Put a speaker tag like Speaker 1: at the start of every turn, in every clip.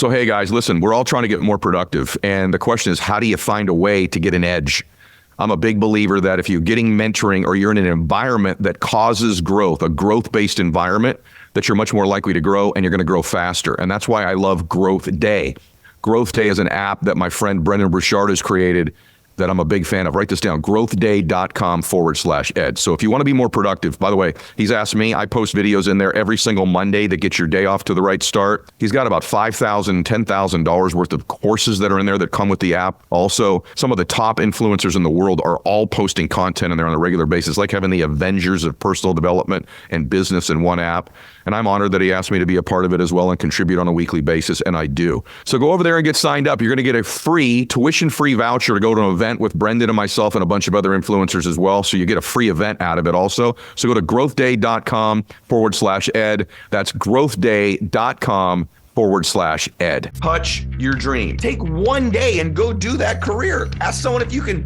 Speaker 1: So, hey guys, listen, we're all trying to get more productive. And the question is, how do you find a way to get an edge? I'm a big believer that if you're getting mentoring or you're in an environment that causes growth, a growth-based environment, that you're much more likely to grow and you're going to grow faster. And that's why I love Growth Day. Growth Day is an app that my friend Brendan Burchard has created that I'm a big fan of. Write this down, growthday.com/ed. So if you want to be more productive, by the way, he's asked me, I post videos in there every single Monday that get your day off to the right start. He's got about $5,000, $10,000 worth of courses that are in there that come with the app. Also, some of the top influencers in the world are all posting content in there on a regular basis, like having the Avengers of personal development and business in one app. And I'm honored that he asked me to be a part of it as well and contribute on a weekly basis, and I do. So go over there and get signed up. You're going to get a free, tuition-free voucher to go to an event with Brendan and myself and a bunch of other influencers as well. So you get a free event out of it also. So go to growthday.com/ed. That's growthday.com/ed. Touch your dream. Take one day and go do that career. Ask someone if you can,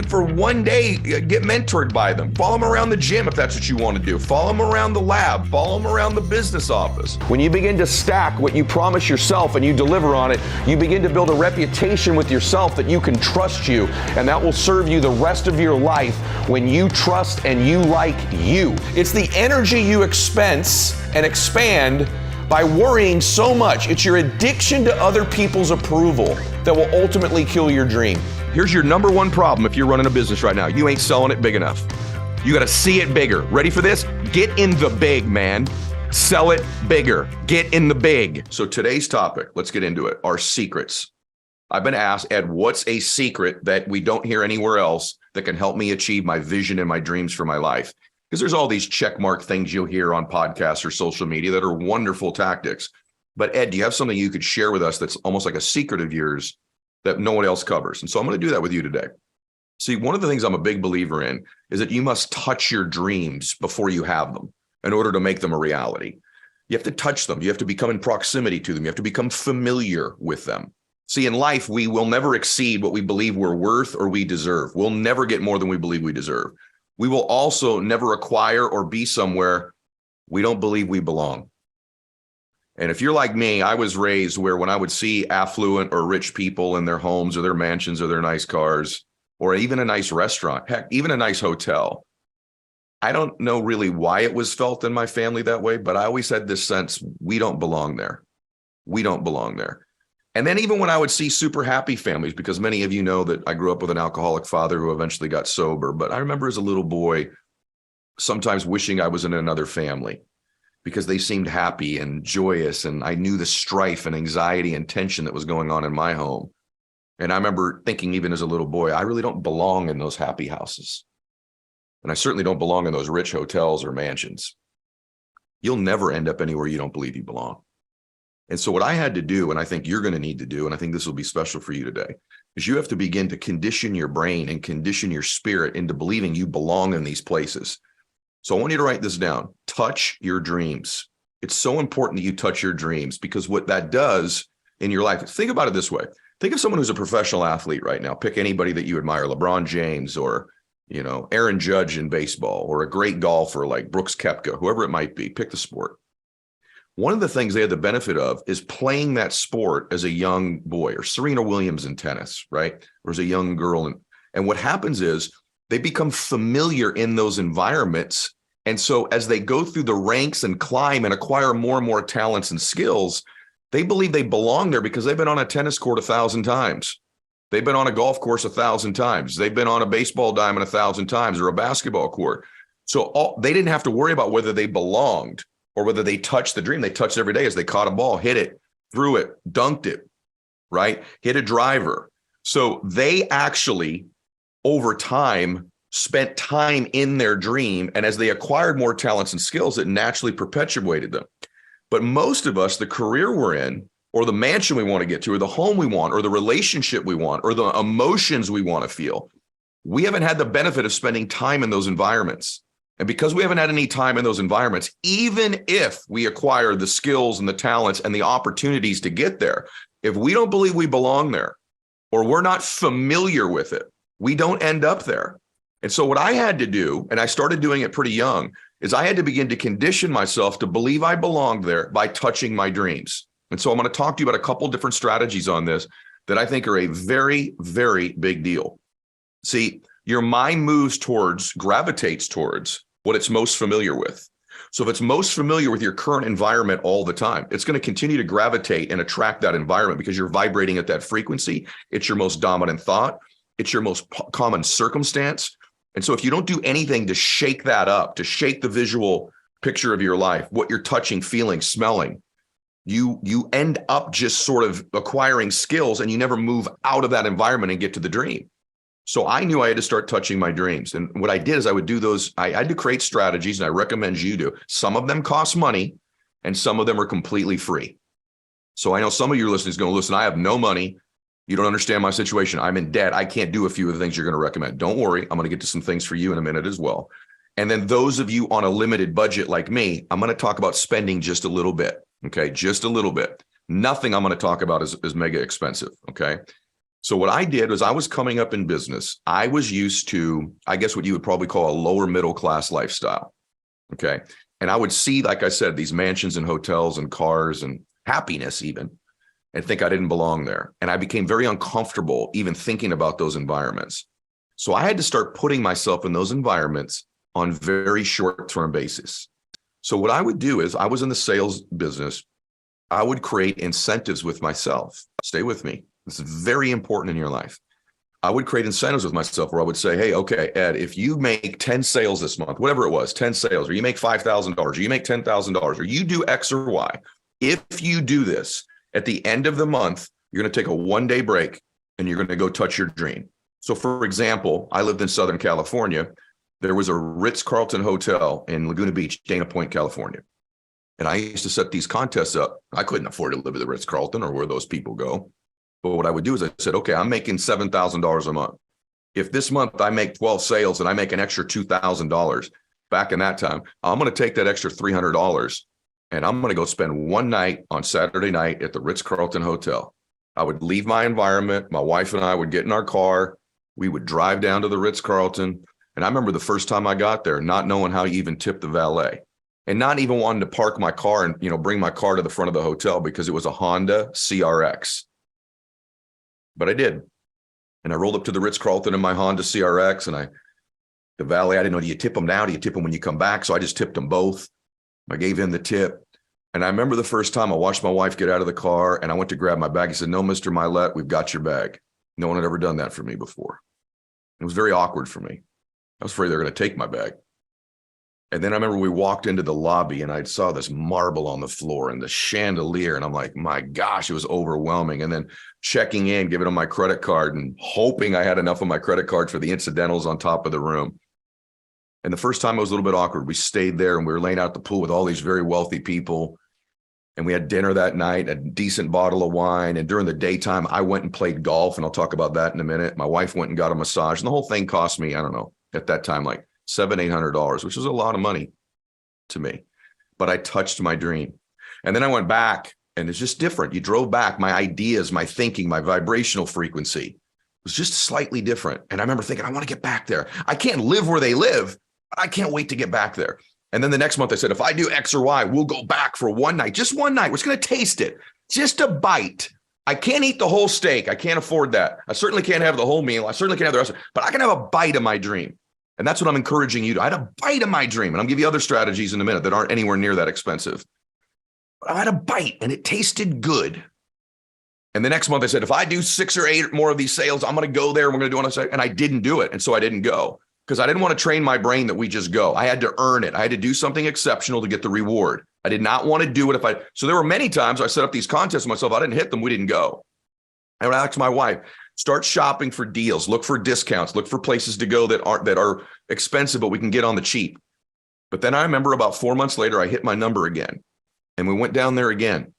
Speaker 1: for one day, get mentored by them. Follow them around the gym if that's what you want to do. Follow them around the lab. Follow them around the business office. When you begin to stack what you promise yourself and you deliver on it, you begin to build a reputation with yourself that you can trust you, and that will serve you the rest of your life when you trust and you like you. It's the energy you expense and expand by worrying so much. It's your addiction to other people's approval that will ultimately kill your dream. Here's your number one problem if you're running a business right now. You ain't selling it big enough. You got to see it bigger. Ready for this? Get in the big, man. Sell it bigger. Get in the big. So today's topic, let's get into it, are secrets. I've been asked, Ed, what's a secret that we don't hear anywhere else that can help me achieve my vision and my dreams for my life? Because there's all these checkmark things you'll hear on podcasts or social media that are wonderful tactics. But Ed, do you have something you could share with us that's almost like a secret of yours that no one else covers? And so I'm going to do that with you today. See, one of the things I'm a big believer in is that you must touch your dreams before you have them in order to make them a reality. You have to touch them. You have to become in proximity to them. You have to become familiar with them. See, in life, we will never exceed what we believe we're worth or we deserve. We'll never get more than we believe we deserve. We will also never acquire or be somewhere we don't believe we belong. And if you're like me, I was raised where when I would see affluent or rich people in their homes or their mansions or their nice cars, or even a nice restaurant, heck, even a nice hotel, I don't know really why it was felt in my family that way, but I always had this sense, we don't belong there. We don't belong there. And then even when I would see super happy families, because many of you know that I grew up with an alcoholic father who eventually got sober, but I remember as a little boy, sometimes wishing I was in another family, because they seemed happy and joyous, and I knew the strife and anxiety and tension that was going on in my home. And I remember thinking, even as a little boy, I really don't belong in those happy houses. And I certainly don't belong in those rich hotels or mansions. You'll never end up anywhere you don't believe you belong. And so what I had to do, and I think you're going to need to do, and I think this will be special for you today, is you have to begin to condition your brain and condition your spirit into believing you belong in these places. So I want you to write this down. Touch your dreams. It's so important that you touch your dreams, because what that does in your life, think about it this way. Think of someone who's a professional athlete right now. Pick anybody that you admire, LeBron James or, Aaron Judge in baseball, or a great golfer like Brooks Koepka, whoever it might be. Pick the sport. One of the things they had the benefit of is playing that sport as a young boy, or Serena Williams in tennis, right? Or as a young girl. And what happens is they become familiar in those environments. And so as they go through the ranks and climb and acquire more and more talents and skills, they believe they belong there because they've been on a tennis court 1,000 times. They've been on a golf course 1,000 times. They've been on a baseball diamond 1,000 times, or a basketball court. So they didn't have to worry about whether they belonged or whether they touched the dream. They touched every day as they caught a ball, hit it, threw it, dunked it, right? Hit a driver. So they actually, over time, spent time in their dream. And as they acquired more talents and skills, it naturally perpetuated them. But most of us, the career we're in, or the mansion we want to get to, or the home we want, or the relationship we want, or the emotions we want to feel, we haven't had the benefit of spending time in those environments. And because we haven't had any time in those environments, even if we acquire the skills and the talents and the opportunities to get there, if we don't believe we belong there, or we're not familiar with it, we don't end up there. And so what I had to do, and I started doing it pretty young, is I had to begin to condition myself to believe I belonged there by touching my dreams. And so I'm going to talk to you about a couple different strategies on this that I think are a very, very big deal. See, your mind gravitates towards what it's most familiar with. So if it's most familiar with your current environment all the time, it's going to continue to gravitate and attract that environment because you're vibrating at that frequency. It's your most dominant thought. It's your most common circumstance. And so if you don't do anything to shake that up, to shake the visual picture of your life, what you're touching, feeling, smelling, you end up just sort of acquiring skills and you never move out of that environment and get to the dream. So I knew I had to start touching my dreams. And what I did is I would do those. I had to create strategies, and I recommend you do. Some of them cost money and some of them are completely free. So I know some of your listeners going to listen, I have no money. You don't understand my situation. I'm in debt. I can't do a few of the things you're going to recommend. Don't worry. I'm going to get to some things for you in a minute as well. And then those of you on a limited budget like me, I'm going to talk about spending just a little bit. Okay. Just a little bit. Nothing I'm going to talk about is mega expensive. Okay. So what I did was I was coming up in business. I was used to, I guess, what you would probably call a lower middle class lifestyle. Okay. And I would see, like I said, these mansions and hotels and cars and happiness even, and think I didn't belong there. And I became very uncomfortable even thinking about those environments. So I had to start putting myself in those environments on very short-term basis. So what I would do is I was in the sales business. I would create incentives with myself. Stay with me. This is very important in your life. I would create incentives with myself where I would say, hey, okay, Ed, if you make 10 sales this month, whatever it was, 10 sales, or you make $5,000, or you make $10,000, or you do X or Y. If you do this at the end of the month, you're going to take a one-day break and you're going to go touch your dream. So for example, I lived in Southern California. There was a Ritz-Carlton hotel in Laguna Beach, Dana Point, California. And I used to set these contests up. I couldn't afford to live at the Ritz-Carlton or where those people go. But what I would do is I said, okay, I'm making $7,000 a month. If this month I make 12 sales and I make an extra $2,000 back in that time, I'm going to take that extra $300 and I'm going to go spend one night on Saturday night at the Ritz-Carlton Hotel. I would leave my environment. My wife and I would get in our car. We would drive down to the Ritz-Carlton. And I remember the first time I got there, not knowing how you even tip the valet and not even wanting to park my car and, bring my car to the front of the hotel because it was a Honda CRX. But I did. And I rolled up to the Ritz-Carlton in my Honda CRX and the valet, I didn't know, do you tip them now? Do you tip them when you come back? So I just tipped them both. I gave him the tip. And I remember the first time I watched my wife get out of the car and I went to grab my bag. He said, no, Mr. Mylett, we've got your bag. No one had ever done that for me before. It was very awkward for me. I was afraid they were going to take my bag. And then I remember we walked into the lobby and I saw this marble on the floor and the chandelier. And I'm like, my gosh, it was overwhelming. And then checking in, giving them my credit card and hoping I had enough of my credit card for the incidentals on top of the room. And the first time it was a little bit awkward. We stayed there and we were laying out at the pool with all these very wealthy people. And we had dinner that night, a decent bottle of wine. And during the daytime, I went and played golf. And I'll talk about that in a minute. My wife went and got a massage. And the whole thing cost me, I don't know, at that time, like $700-800, which was a lot of money to me. But I touched my dream. And then I went back and it's just different. You drove back. My ideas, my thinking, my vibrational frequency was just slightly different. And I remember thinking, I want to get back there. I can't live where they live. I can't wait to get back there. And then the next month I said, if I do X or Y, we'll go back for one night, just one night. We're just going to taste it, just a bite. I can't eat the whole steak. I can't afford that. I certainly can't have the whole meal. I certainly can't have the rest, but I can have a bite of my dream. And that's what I'm encouraging you to. I had a bite of my dream. And I'll give you other strategies in a minute that aren't anywhere near that expensive. But I had a bite and it tasted good. And the next month I said, if I do 6 or 8 more of these sales, I'm going to go there and we're going to do it on a. And I didn't do it. And so I didn't go because I didn't want to train my brain that we just go. I had to earn it. I had to do something exceptional to get the reward. I did not want to do it so there were many times I set up these contests with myself. I didn't hit them. We didn't go. I would ask my wife, start shopping for deals, look for discounts, look for places to go that are expensive, but we can get on the cheap. But then I remember about 4 months later, I hit my number again and we went down there again.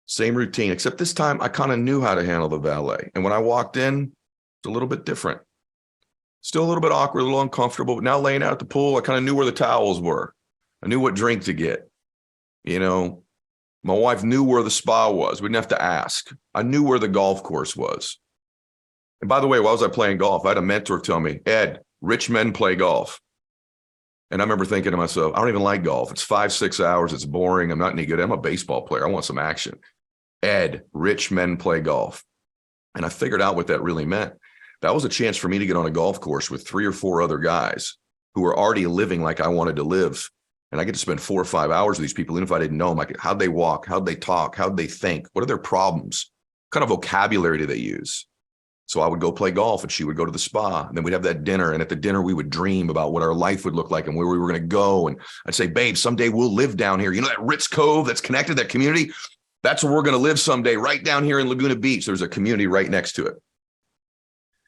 Speaker 1: Same routine, except this time I kind of knew how to handle the valet. And when I walked in, it's a little bit different. Still a little bit awkward, a little uncomfortable, but now laying out at the pool, I kind of knew where the towels were. I knew what drink to get. My wife knew where the spa was. We didn't have to ask. I knew where the golf course was. And by the way, while I was playing golf, I had a mentor tell me, Ed, rich men play golf. And I remember thinking to myself, I don't even like golf. It's 5-6 hours. It's boring. I'm not any good. I'm a baseball player. I want some action. Ed, rich men play golf. And I figured out what that really meant. That was a chance for me to get on a golf course with 3 or 4 other guys who were already living like I wanted to live. And I get to spend 4 or 5 hours with these people, even if I didn't know them. Like, how'd they walk? How'd they talk? How'd they think? What are their problems? What kind of vocabulary do they use? So I would go play golf and she would go to the spa, and then we'd have that dinner. And at the dinner, we would dream about what our life would look like and where we were going to go. And I'd say, babe, someday we'll live down here. You know, that Ritz Cove that's connected, that community, that's where we're going to live someday, right down here in Laguna Beach. There's a community right next to it. And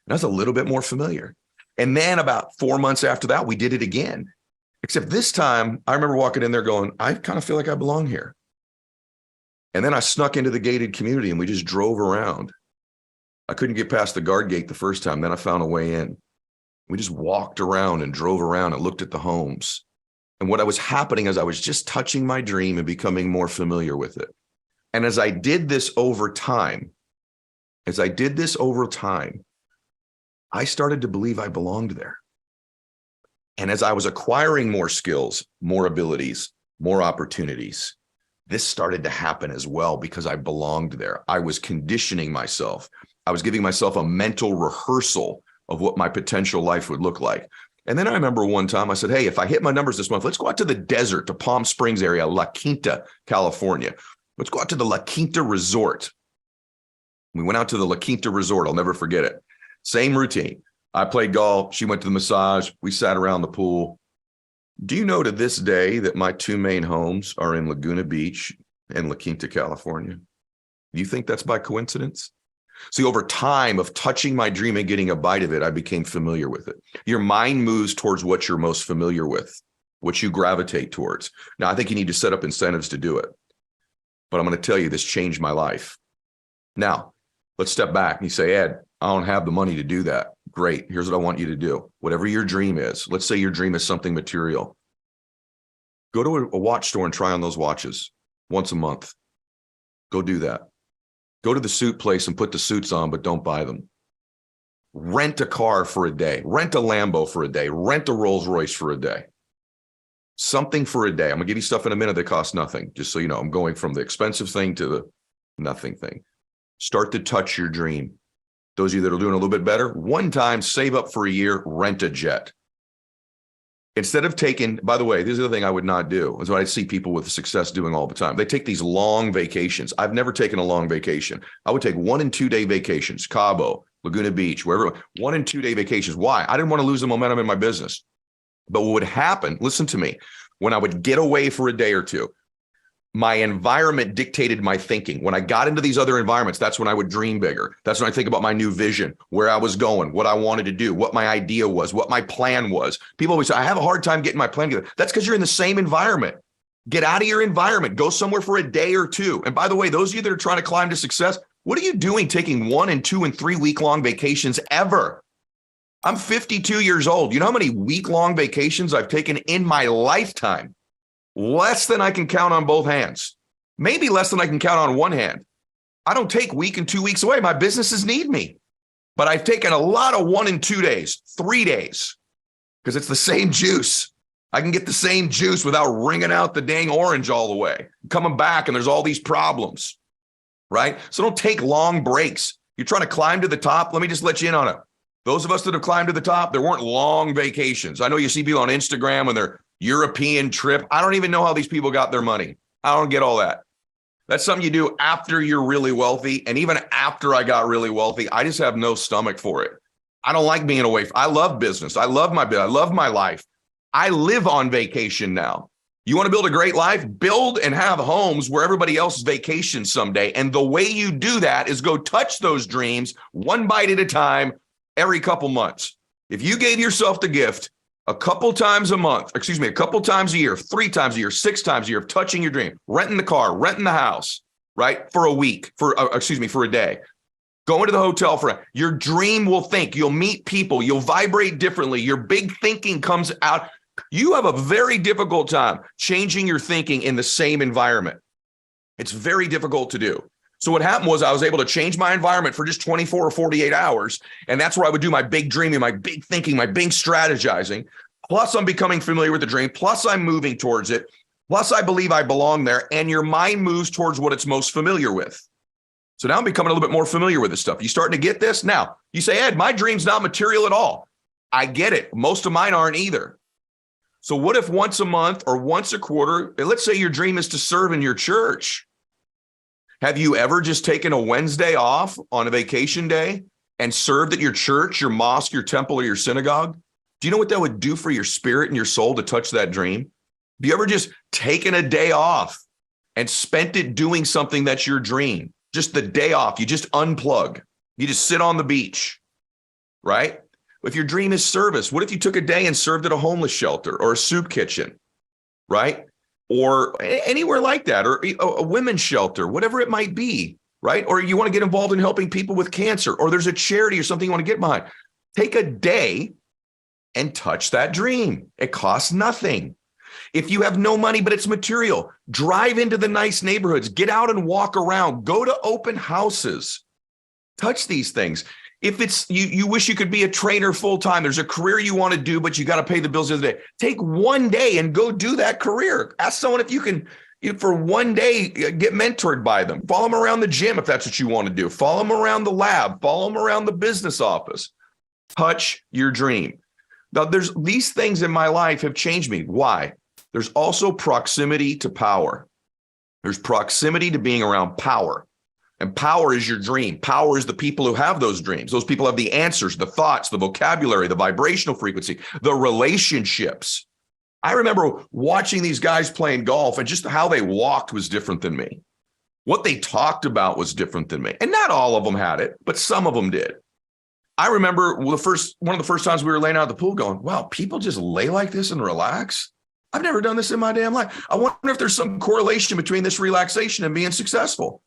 Speaker 1: that's a little bit more familiar. And then about 4 months after that, we did it again. Except this time, I remember walking in there going, I kind of feel like I belong here. And then I snuck into the gated community and we just drove around. I couldn't get past the guard gate the first time. Then I found a way in. We just walked around and drove around and looked at the homes. And what was happening is I was just touching my dream and becoming more familiar with it. And as I did this over time, I started to believe I belonged there. And as I was acquiring more skills, more abilities, more opportunities, this started to happen as well because I belonged there. I was conditioning myself. I was giving myself a mental rehearsal of what my potential life would look like. And then I remember one time I said, hey, if I hit my numbers this month, let's go out to the desert, to Palm Springs area, La Quinta, California. Let's go out to the La Quinta Resort. We went out to the La Quinta Resort. I'll never forget it. Same routine. I played golf. She went to the massage. We sat around the pool. Do you know to this day that my 2 main homes are in Laguna Beach and La Quinta, California? Do you think that's by coincidence? See, over time of touching my dream and getting a bite of it, I became familiar with it. Your mind moves towards what you're most familiar with, what you gravitate towards. Now, I think you need to set up incentives to do it. But I'm going to tell you, this changed my life. Now, let's step back and you say, Ed, I don't have the money to do that. Great. Here's what I want you to do. Whatever your dream is, let's say your dream is something material. Go to a watch store and try on those watches once a month. Go do that. Go to the suit place and put the suits on, but don't buy them. Rent a car for a day. Rent a Lambo for a day. Rent a Rolls Royce for a day. Something for a day. I'm going to give you stuff in a minute that costs nothing. Just so you know, I'm going from the expensive thing to the nothing thing. Start to touch your dream. Those of you that are doing a little bit better, one time, save up for a year, rent a jet. Instead of taking, by the way, this is the thing I would not do. Is what I see people with success doing all the time. They take these long vacations. I've never taken a long vacation. I would take 1 and 2 day vacations, Cabo, Laguna Beach, wherever, 1 and 2 day vacations. Why? I didn't want to lose the momentum in my business. But what would happen, listen to me, when I would get away for a day or two, my environment dictated my thinking. When I got into these other environments, that's when I would dream bigger. That's when I think about my new vision, where I was going, what I wanted to do, what my idea was, what my plan was. People always say, I have a hard time getting my plan together. That's because you're in the same environment. Get out of your environment. Go somewhere for a day or two. And by the way, those of you that are trying to climb to success, what are you doing taking 1 and 2 and 3 week-long vacations ever? I'm 52 years old. You know how many week-long vacations I've taken in my lifetime? Less than I can count on both hands. Maybe less than I can count on one hand. I don't take week and 2 weeks away. My businesses need me. But I've taken a lot of 1 and 2 days, 3 days, because it's the same juice. I can get the same juice without wringing out the dang orange all the way. Coming back and there's all these problems, right? So don't take long breaks. You're trying to climb to the top. Let me just let you in on it. Those of us that have climbed to the top, there weren't long vacations. I know you see people on Instagram and their European trip. I don't even know how these people got their money. I don't get all that. That's something you do after you're really wealthy. And even after I got really wealthy, I just have no stomach for it. I don't like being away. I love business. I love my business. I love my life. I live on vacation now. You want to build a great life? Build and have homes where everybody else vacations someday. And the way you do that is go touch those dreams 1 bite at a time every couple months. If you gave yourself the gift a couple times a month, a couple times a year, 3 times a year, 6 times a year of touching your dream, renting the car, renting the house, right? For a week, for a day. Go into the hotel your dream will think. You'll meet people. You'll vibrate differently. Your big thinking comes out. You have a very difficult time changing your thinking in the same environment. It's very difficult to do. So what happened was I was able to change my environment for just 24 or 48 hours. And that's where I would do my big dreaming, my big thinking, my big strategizing. plus I'm becoming familiar with the dream, plus I'm moving towards it, plus I believe I belong there, and your mind moves towards what it's most familiar with. So now I'm becoming a little bit more familiar with this stuff. You starting to get this? Now, you say, Ed, my dream's not material at all. I get it. Most of mine aren't either. So what if once a month or once a quarter, and let's say your dream is to serve in your church. Have you ever just taken a Wednesday off on a vacation day and served at your church, your mosque, your temple, or your synagogue? Do you know what that would do for your spirit and your soul to touch that dream? Have you ever just taken a day off and spent it doing something that's your dream? Just the day off, you just unplug. You just sit on the beach, right? If your dream is service, what if you took a day and served at a homeless shelter or a soup kitchen, right? Or anywhere like that, or a women's shelter, whatever it might be, right? Or you want to get involved in helping people with cancer, or there's a charity or something you want to get behind. Take a day and touch that dream. It costs nothing. If you have no money, but it's material, drive into the nice neighborhoods, get out and walk around, go to open houses, touch these things. If it's you wish you could be a trainer full time, there's a career you want to do, but you got to pay the bills the other day. Take one day and go do that career. Ask someone if you can, for one day, get mentored by them. Follow them around the gym if that's what you want to do. Follow them around the lab. Follow them around the business office. Touch your dream. Now, there's these things in my life have changed me. Why? There's also proximity to power. There's proximity to being around power. And power is your dream. Power is the people who have those dreams. Those people have the answers, the thoughts, the vocabulary, the vibrational frequency, the relationships. I remember watching these guys playing golf, and just how they walked was different than me. What they talked about was different than me. And not all of them had it, but some of them did. I remember one of the first times we were laying out at the pool going, wow, people just lay like this and relax? I've never done this in my damn life. I wonder if there's some correlation between this relaxation and being successful.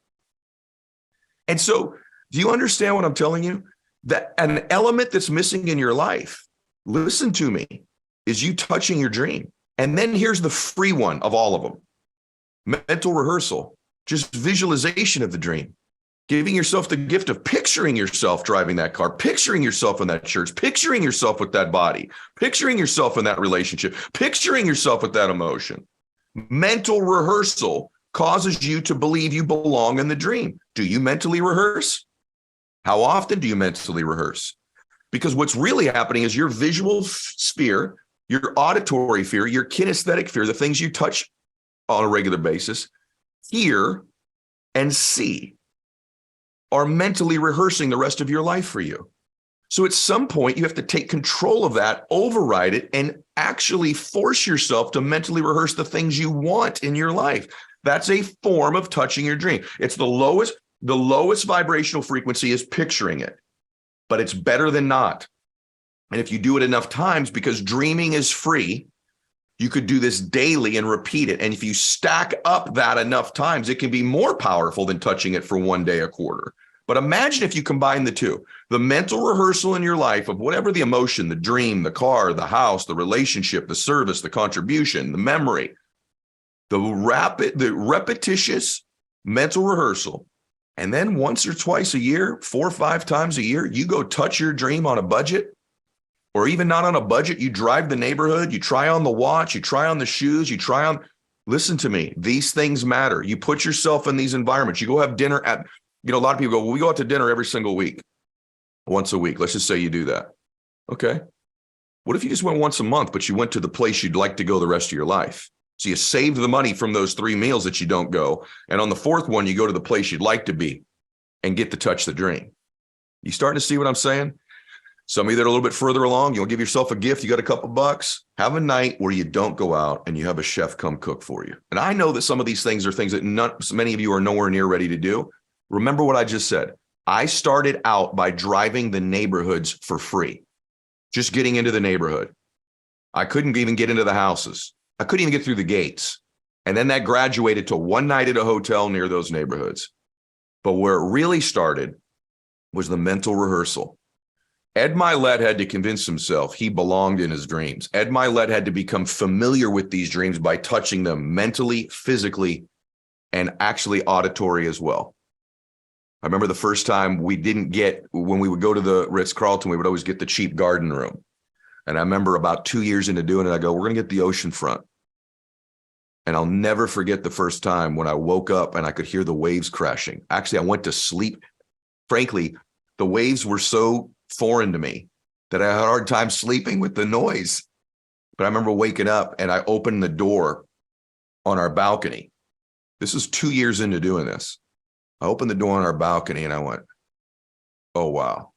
Speaker 1: And so, do you understand what I'm telling you? That an element that's missing in your life, listen to me, is you touching your dream. And then here's the free one of all of them. Mental rehearsal, just visualization of the dream. Giving yourself the gift of picturing yourself driving that car, picturing yourself in that church, picturing yourself with that body, picturing yourself in that relationship, picturing yourself with that emotion. Mental rehearsal causes you to believe you belong in the dream. Do you mentally rehearse? How often do you mentally rehearse? Because what's really happening is your visual sphere, your auditory sphere, your kinesthetic sphere, the things you touch on a regular basis, hear and see, are mentally rehearsing the rest of your life for you. So at some point, you have to take control of that, override it, and actually force yourself to mentally rehearse the things you want in your life. That's a form of touching your dream. It's the lowest vibrational frequency is picturing it, but it's better than not. And if you do it enough times, because dreaming is free, you could do this daily and repeat it. And if you stack up that enough times, it can be more powerful than touching it for one day a quarter. But imagine if you combine the two, the mental rehearsal in your life of whatever the emotion, the dream, the car, the house, the relationship, the service, the contribution, the memory, the repetitious mental rehearsal. And then once or twice a year, 4 or 5 times a year, you go touch your dream on a budget, or even not on a budget. You drive the neighborhood, you try on the watch, you try on the shoes, listen to me, these things matter. You put yourself in these environments. You go have dinner at, a lot of people go, well, we go out to dinner every single week, once a week. Let's just say you do that. Okay. What if you just went once a month, but you went to the place you'd like to go the rest of your life? So you saved the money from those 3 meals that you don't go. And on the 4th one, you go to the place you'd like to be and get to touch the dream. You starting to see what I'm saying? Some of you that are a little bit further along, you'll give yourself a gift. You got a couple bucks, have a night where you don't go out and you have a chef come cook for you. And I know that some of these things are things that many of you are nowhere near ready to do. Remember what I just said. I started out by driving the neighborhoods for free, just getting into the neighborhood. I couldn't even get into the houses. I couldn't even get through the gates. And then that graduated to one night at a hotel near those neighborhoods. But where it really started was the mental rehearsal. Ed Mylett had to convince himself he belonged in his dreams. Ed Mylett had to become familiar with these dreams by touching them mentally, physically, and actually auditory as well. I remember the first time when we would go to the Ritz-Carlton, we would always get the cheap garden room. And I remember about 2 years into doing it, I go, we're going to get the ocean front. And I'll never forget the first time when I woke up and I could hear the waves crashing. Actually, I went to sleep. Frankly, the waves were so foreign to me that I had a hard time sleeping with the noise. But I remember waking up and I opened the door on our balcony. This is 2 years into doing this. I opened the door on our balcony and I went, oh, wow,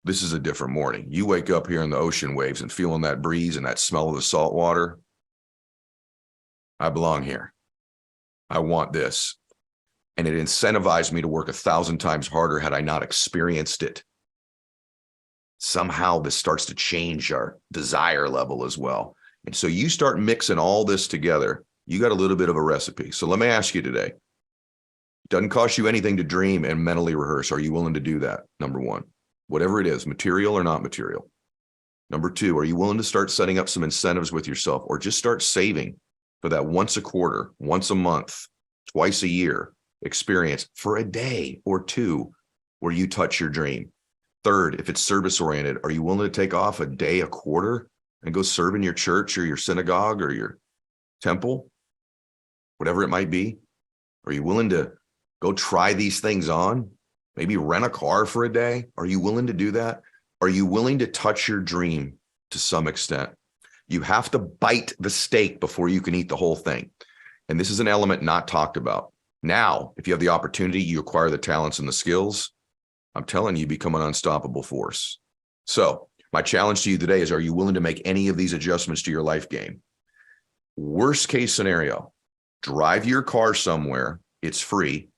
Speaker 1: this is a different morning. You wake up hearing the ocean waves and feeling that breeze and that smell of the salt water. I belong here. I want this. And it incentivized me to work 1,000 times harder had I not experienced it. Somehow this starts to change our desire level as well. And so you start mixing all this together, you got a little bit of a recipe. So let me ask you today, it doesn't cost you anything to dream and mentally rehearse. Are you willing to do that? Number one, whatever it is, material or not material. Number two, are you willing to start setting up some incentives with yourself or just start saving for that once a quarter, once a month, twice a year experience for a day or two where you touch your dream? Third, if it's service oriented, are you willing to take off a day, a quarter, and go serve in your church or your synagogue or your temple, whatever it might be? Are you willing to go try these things on? Maybe rent a car for a day? Are you willing to do that? Are you willing to touch your dream to some extent? You have to bite the steak before you can eat the whole thing. And this is an element not talked about. Now, if you have the opportunity, you acquire the talents and the skills, I'm telling you, become an unstoppable force. So my challenge to you today is, are you willing to make any of these adjustments to your life game? Worst case scenario, drive your car somewhere, it's free,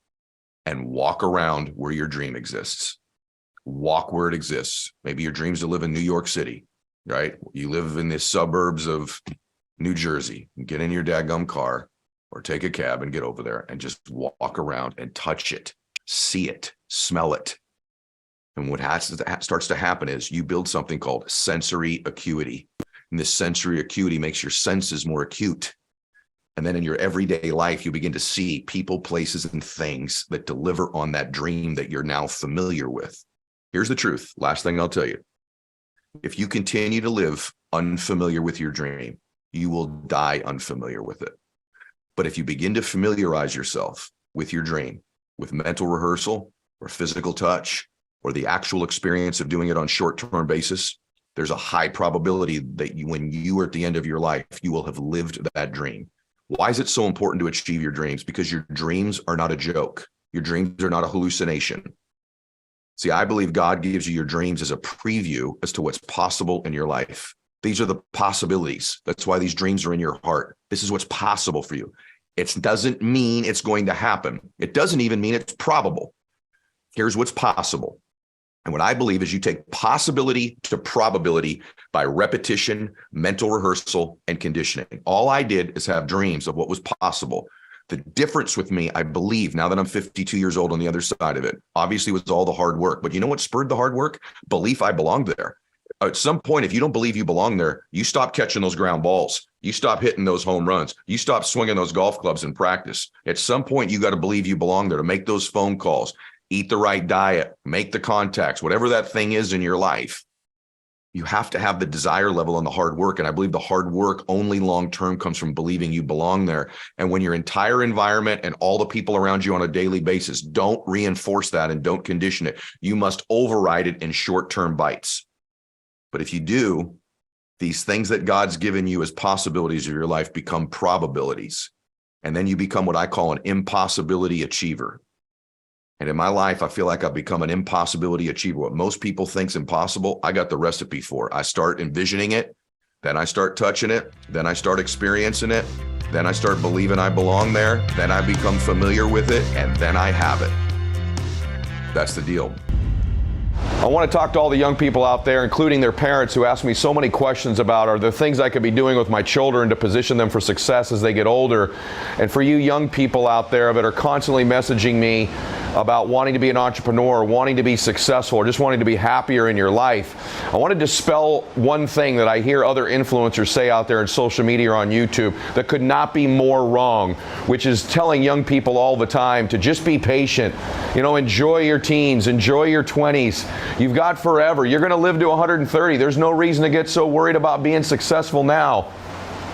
Speaker 1: and walk around where your dream exists. Walk where it exists. Maybe your dream's to live in New York City, right? You live in the suburbs of New Jersey. Get in your dadgum car or take a cab and get over there and just walk around and touch it, see it, smell it. And what starts to happen is you build something called sensory acuity. And this sensory acuity makes your senses more acute. And then in your everyday life, you begin to see people, places, and things that deliver on that dream that you're now familiar with. Here's the truth. Last thing I'll tell you. If you continue to live unfamiliar with your dream, you will die unfamiliar with it. But if you begin to familiarize yourself with your dream, with mental rehearsal or physical touch, or the actual experience of doing it on short-term basis, there's a high probability that when you are at the end of your life, you will have lived that dream. Why is it so important to achieve your dreams? Because your dreams are not a joke. Your dreams are not a hallucination. See, I believe God gives you your dreams as a preview as to what's possible in your life. These are the possibilities. That's why these dreams are in your heart. This is what's possible for you. It doesn't mean it's going to happen. It doesn't even mean it's probable. Here's what's possible. And what I believe is you take possibility to probability by repetition, mental rehearsal, and conditioning. All I did is have dreams of what was possible. The difference with me, I believe, now that I'm 52 years old on the other side of it, obviously was all the hard work. But you know what spurred the hard work? Belief I belonged there. At some point, if you don't believe you belong there, you stop catching those ground balls. You stop hitting those home runs. You stop swinging those golf clubs in practice. At some point, you got to believe you belong there to make those phone calls, eat the right diet, make the contacts, whatever that thing is in your life. You have to have the desire level and the hard work. And I believe the hard work only long-term comes from believing you belong there. And when your entire environment and all the people around you on a daily basis don't reinforce that and don't condition it, you must override it in short-term bites. But if you do, these things that God's given you as possibilities of your life become probabilities. And then you become what I call an impossibility achiever. And in my life, I feel like I've become an impossibility achiever. What most people think's impossible, I got the recipe for. I start envisioning it, then I start touching it, then I start experiencing it, then I start believing I belong there, then I become familiar with it, and then I have it. That's the deal. I want to talk to all the young people out there, including their parents, who ask me so many questions about, are there things I could be doing with my children to position them for success as they get older? And for you young people out there that are constantly messaging me, about wanting to be an entrepreneur, wanting to be successful, or just wanting to be happier in your life, I want to dispel one thing that I hear other influencers say out there in social media or on YouTube that could not be more wrong, which is telling young people all the time to just be patient. You know, enjoy your teens, enjoy your 20s. You've got forever. You're going to live to 130. There's no reason to get so worried about being successful now.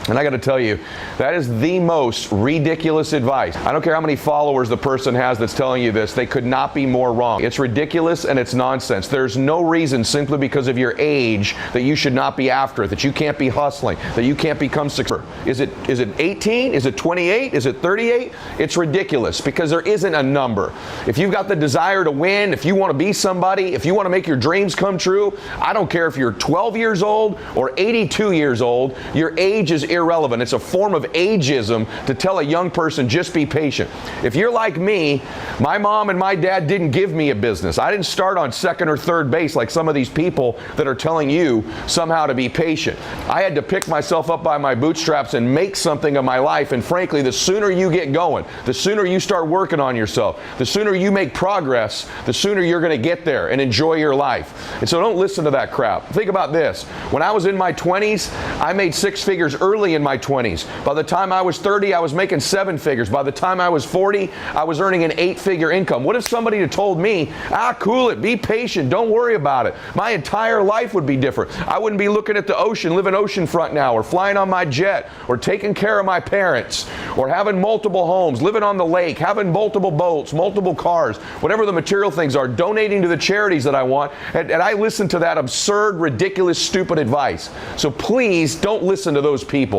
Speaker 1: And I got to tell you, that is the most ridiculous advice. I don't care how many followers the person has that's telling you this, they could not be more wrong. It's ridiculous and it's nonsense. There's no reason simply because of your age that you should not be after it, that you can't be hustling, that you can't become successful. Is it 18? Is it 28? Is it 38? It's ridiculous because there isn't a number. If you've got the desire to win, if you want to be somebody, if you want to make your dreams come true, I don't care if you're 12 years old or 82 years old, your age is irrelevant. It's a form of ageism to tell a young person just be patient. If you're like me, my mom and my dad didn't give me a business. I didn't start on second or third base like some of these people that are telling you somehow to be patient. I had to pick myself up by my bootstraps and make something of my life. And frankly, the sooner you get going, the sooner you start working on yourself, the sooner you make progress, the sooner you're going to get there and enjoy your life. And so don't listen to that crap. Think about this. When I was in my 20s, I made six figures early in my 20s. By the time I was 30, I was making seven figures. By the time I was 40, I was earning an eight-figure income. What if somebody had told me, cool it, be patient, don't worry about it? My entire life would be different. I wouldn't be looking at the ocean, living oceanfront now, or flying on my jet, or taking care of my parents, or having multiple homes, living on the lake, having multiple boats, multiple cars, whatever the material things are, donating to the charities that I want. And I listen to that absurd, ridiculous, stupid advice. So please don't listen to those people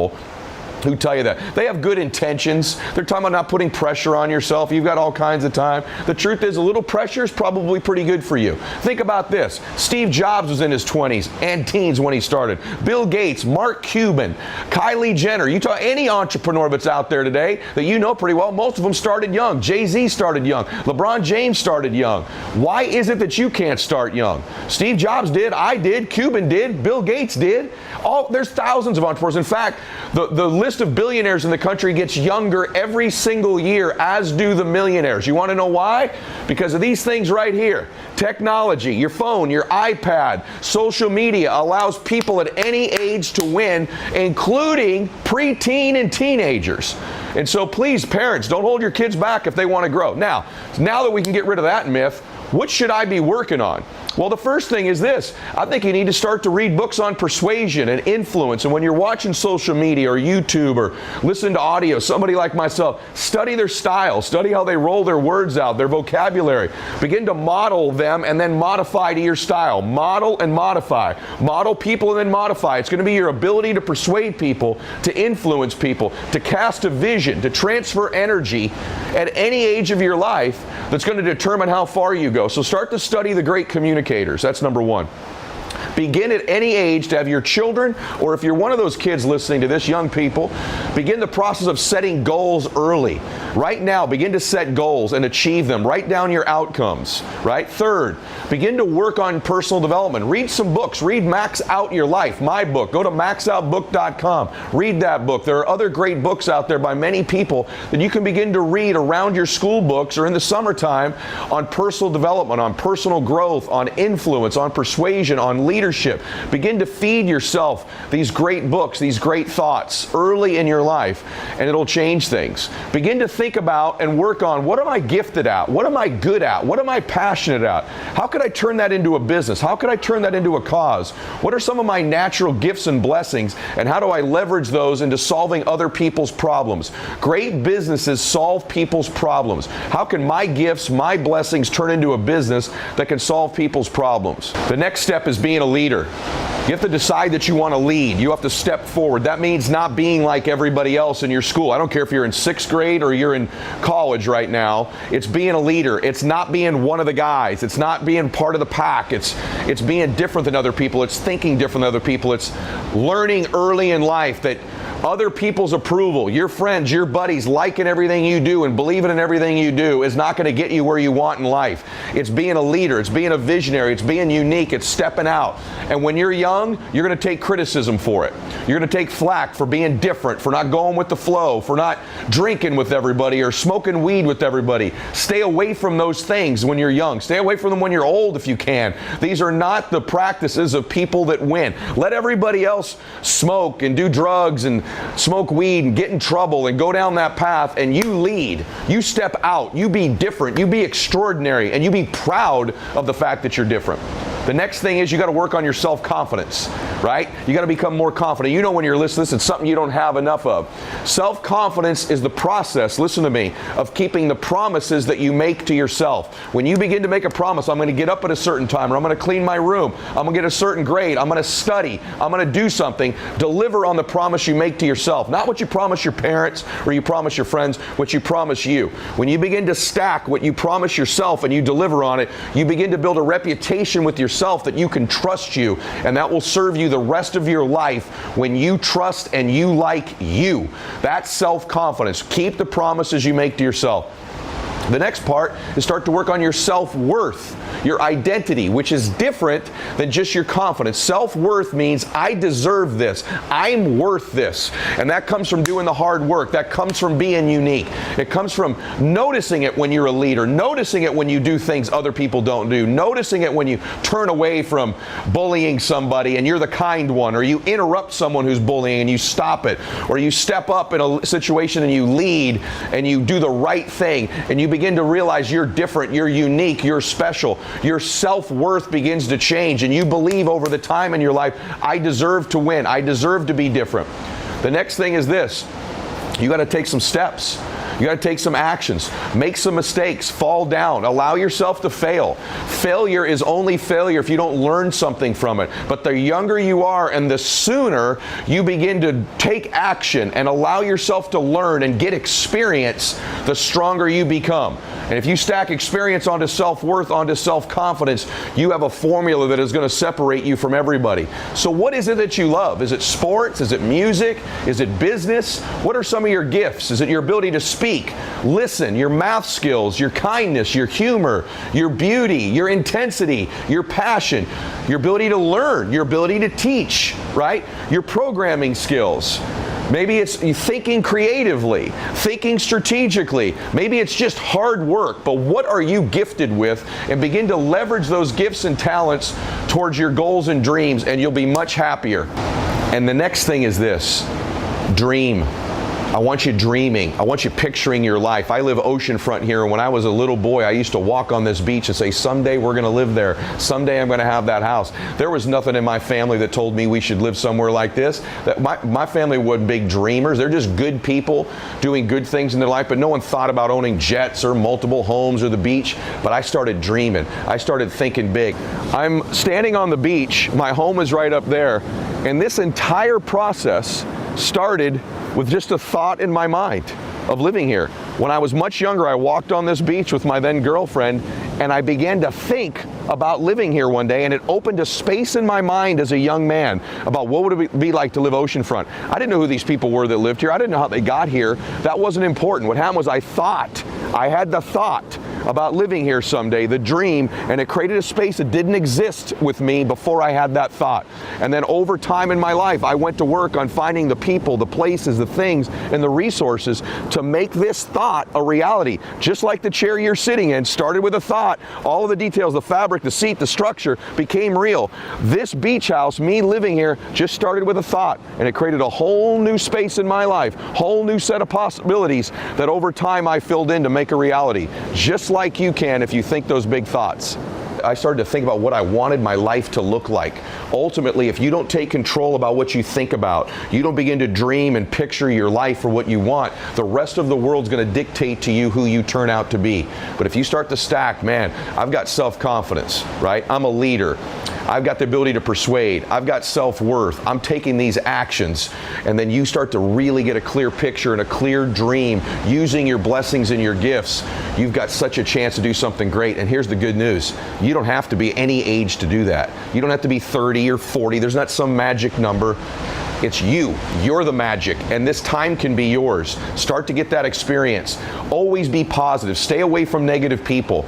Speaker 1: who tell you that. They have good intentions. They're talking about not putting pressure on yourself. You've got all kinds of time. The truth is, a little pressure is probably pretty good for you. Think about this. Steve Jobs was in his 20s and teens when he started. Bill Gates, Mark Cuban, Kylie Jenner. You talk any entrepreneur that's out there today that you know pretty well, most of them started young. Jay-Z started young. LeBron James started young. Why is it that you can't start young? Steve Jobs did. I did. Cuban did. Bill Gates did. There's thousands of entrepreneurs. In fact, the list of billionaires in the country gets younger every single year, as do the millionaires. You want to know why? Because of these things right here. Technology, your phone, your iPad, social media allows people at any age to win, including preteen and teenagers. And so please, parents, don't hold your kids back if they want to grow. Now that we can get rid of that myth, what should I be working on? Well, the first thing is this. I think you need to start to read books on persuasion and influence. And when you're watching social media or YouTube or listening to audio, somebody like myself, study their style, study how they roll their words out, their vocabulary. Begin to model them and then modify to your style. Model and modify. Model people and then modify. It's going to be your ability to persuade people, to influence people, to cast a vision, to transfer energy at any age of your life that's going to determine how far you go. So start to study the great communicators. That's number one. Begin at any age to have your children, or if you're one of those kids listening to this, young people, begin the process of setting goals early. Right now, begin to set goals and achieve them. Write down your outcomes, right? Third, begin to work on personal development. Read some books. Read Max Out Your Life, my book. Go to maxoutbook.com. Read that book. There are other great books out there by many people that you can begin to read around your school books or in the summertime on personal development, on personal growth, on influence, on persuasion, on leadership. Begin to feed yourself these great books, these great thoughts early in your life, and it'll change things. Begin to think about and work on, what am I gifted at? What am I good at? What am I passionate at? How could I turn that into a business? How could I turn that into a cause? What are some of my natural gifts and blessings, and how do I leverage those into solving other people's problems? Great businesses solve people's problems. How can my gifts, my blessings turn into a business that can solve people's problems? The next step is being a leader. You have to decide that you want to lead. You have to step forward. That means not being like everybody else in your school. I don't care if you're in sixth grade or you're in college right now. It's being a leader. It's not being one of the guys. It's not being part of the pack. It's being different than other people. It's thinking different than other people. It's learning early in life that Other people's approval, your friends, your buddies liking everything you do and believing in everything you do is not going to get you where you want in life. It's being a leader, it's being a visionary, it's being unique, it's stepping out. And when you're young, you're going to take criticism for it. You're going to take flack for being different, for not going with the flow, for not drinking with everybody or smoking weed with everybody. Stay away from those things when you're young. Stay away from them when you're old if you can. These are not the practices of people that win. Let everybody else smoke and do drugs and smoke weed and get in trouble and go down that path, and you lead. You step out. You be different. You be extraordinary, and you be proud of the fact that you're different. The next thing is you got to work on your self-confidence, right? You got to become more confident. You know when you're listening, it's something you don't have enough of. Self-confidence is the process, listen to me, of keeping the promises that you make to yourself. When you begin to make a promise, I'm going to get up at a certain time, or I'm going to clean my room, I'm going to get a certain grade, I'm going to study, I'm going to do something, deliver on the promise you make to yourself. Not what you promise your parents or you promise your friends, what you promise you. When you begin to stack what you promise yourself and you deliver on it, you begin to build a reputation with yourself that you can trust you, and that will serve you the rest of your life when you trust and you like you. That's self-confidence. Keep the promises you make to yourself. The next part is start to work on your self-worth, your identity, which is different than just your confidence. Self-worth means I deserve this. I'm worth this. And that comes from doing the hard work. That comes from being unique. It comes from noticing it when you're a leader, noticing it when you do things other people don't do, noticing it when you turn away from bullying somebody and you're the kind one, or you interrupt someone who's bullying and you stop it, or you step up in a situation and you lead and you do the right thing, and you begin to realize you're different, you're unique, you're special. Your self-worth begins to change, and you believe over the time in your life, I deserve to win, I deserve to be different. The next thing is this: you got to take some steps. You got to take some actions, make some mistakes, fall down, allow yourself to fail. Failure is only failure if you don't learn something from it. But the younger you are and the sooner you begin to take action and allow yourself to learn and get experience, the stronger you become. And if you stack experience onto self-worth, onto self-confidence, you have a formula that is going to separate you from everybody. So what is it that you love? Is it sports? Is it music? Is it business? What are some of your gifts? Is it your ability to speak, listen, your math skills, your kindness, your humor, your beauty, your intensity, your passion, your ability to learn, your ability to teach, right? Your programming skills. Maybe it's thinking creatively, thinking strategically. Maybe it's just hard work, but what are you gifted with? And begin to leverage those gifts and talents towards your goals and dreams, and you'll be much happier. And the next thing is this: dream. I want you dreaming. I want you picturing your life. I live oceanfront here, and when I was a little boy, I used to walk on this beach and say, someday we're going to live there. Someday I'm going to have that house. There was nothing in my family that told me we should live somewhere like this. My family wasn't big dreamers. They're just good people doing good things in their life, but no one thought about owning jets or multiple homes or the beach. But I started dreaming. I started thinking big. I'm standing on the beach. My home is right up there, and this entire process started with just a thought in my mind of living here. When I was much younger, I walked on this beach with my then girlfriend, and I began to think about living here one day, and it opened a space in my mind as a young man about what would it be like to live oceanfront. I didn't know who these people were that lived here. I didn't know how they got here. That wasn't important. What happened was I had the thought about living here someday, the dream, and it created a space that didn't exist with me before I had that thought. And then over time in my life, I went to work on finding the people, the places, the things, and the resources to make this thought a reality. Just like the chair you're sitting in started with a thought, all of the details, the fabric, the seat, the structure became real. This beach house, me living here, just started with a thought, and it created a whole new space in my life, whole new set of possibilities that over time I filled in to make a reality. Just like you can if you think those big thoughts. I started to think about what I wanted my life to look like. Ultimately, if you don't take control about what you think about, you don't begin to dream and picture your life for what you want, the rest of the world's going to dictate to you who you turn out to be. But if you start to stack, man, I've got self-confidence, right? I'm a leader. I've got the ability to persuade. I've got self-worth. I'm taking these actions. And then you start to really get a clear picture and a clear dream using your blessings and your gifts. You've got such a chance to do something great. And here's the good news. You don't have to be any age to do that. You don't have to be 30 or 40. There's not some magic number. It's you. You're the magic, and this time can be yours. Start to get that experience. Always be positive. Stay away from negative people.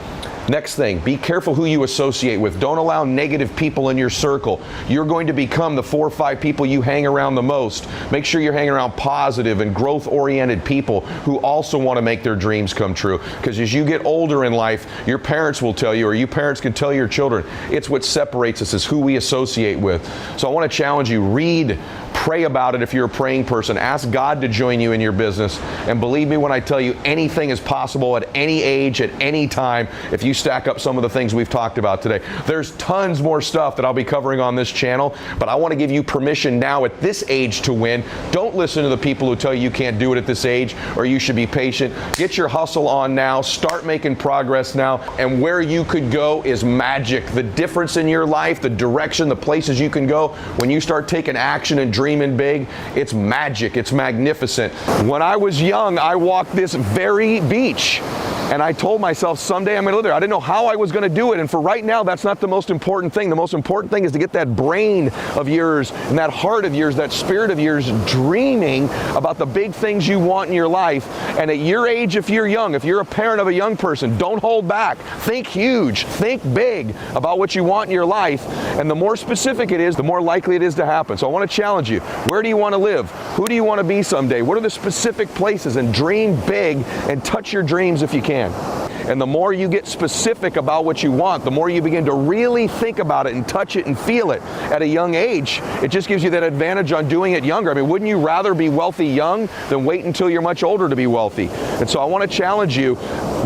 Speaker 1: Next thing, be careful who you associate with. Don't allow negative people in your circle. You're going to become the 4 or 5 people you hang around the most. Make sure you're hanging around positive and growth-oriented people who also want to make their dreams come true. Because as you get older in life, your parents will tell you, or you parents can tell your children, it's what separates us is who we associate with. So I want to challenge you, read, pray about it if you're a praying person. Ask God to join you in your business. And believe me when I tell you, anything is possible at any age, at any time, if you stack up some of the things we've talked about today. There's tons more stuff that I'll be covering on this channel, but I want to give you permission now at this age to win. Don't listen to the people who tell you you can't do it at this age or you should be patient. Get your hustle on now. Start making progress now. And where you could go is magic. The difference in your life, the direction, the places you can go, when you start taking action and dreaming big, it's magic. It's magnificent. When I was young, I walked this very beach. And I told myself someday I'm going to live there. I didn't know how I was going to do it. And for right now, that's not the most important thing. The most important thing is to get that brain of yours and that heart of yours, that spirit of yours dreaming about the big things you want in your life. And at your age, if you're young, if you're a parent of a young person, don't hold back. Think huge. Think big about what you want in your life. And the more specific it is, the more likely it is to happen. So I want to challenge you. Where do you want to live? Who do you want to be someday? What are the specific places? And dream big and touch your dreams if you can. And the more you get specific about what you want, the more you begin to really think about it and touch it and feel it at a young age. It just gives you that advantage on doing it younger. I mean, wouldn't you rather be wealthy young than wait until you're much older to be wealthy? And so I want to challenge you,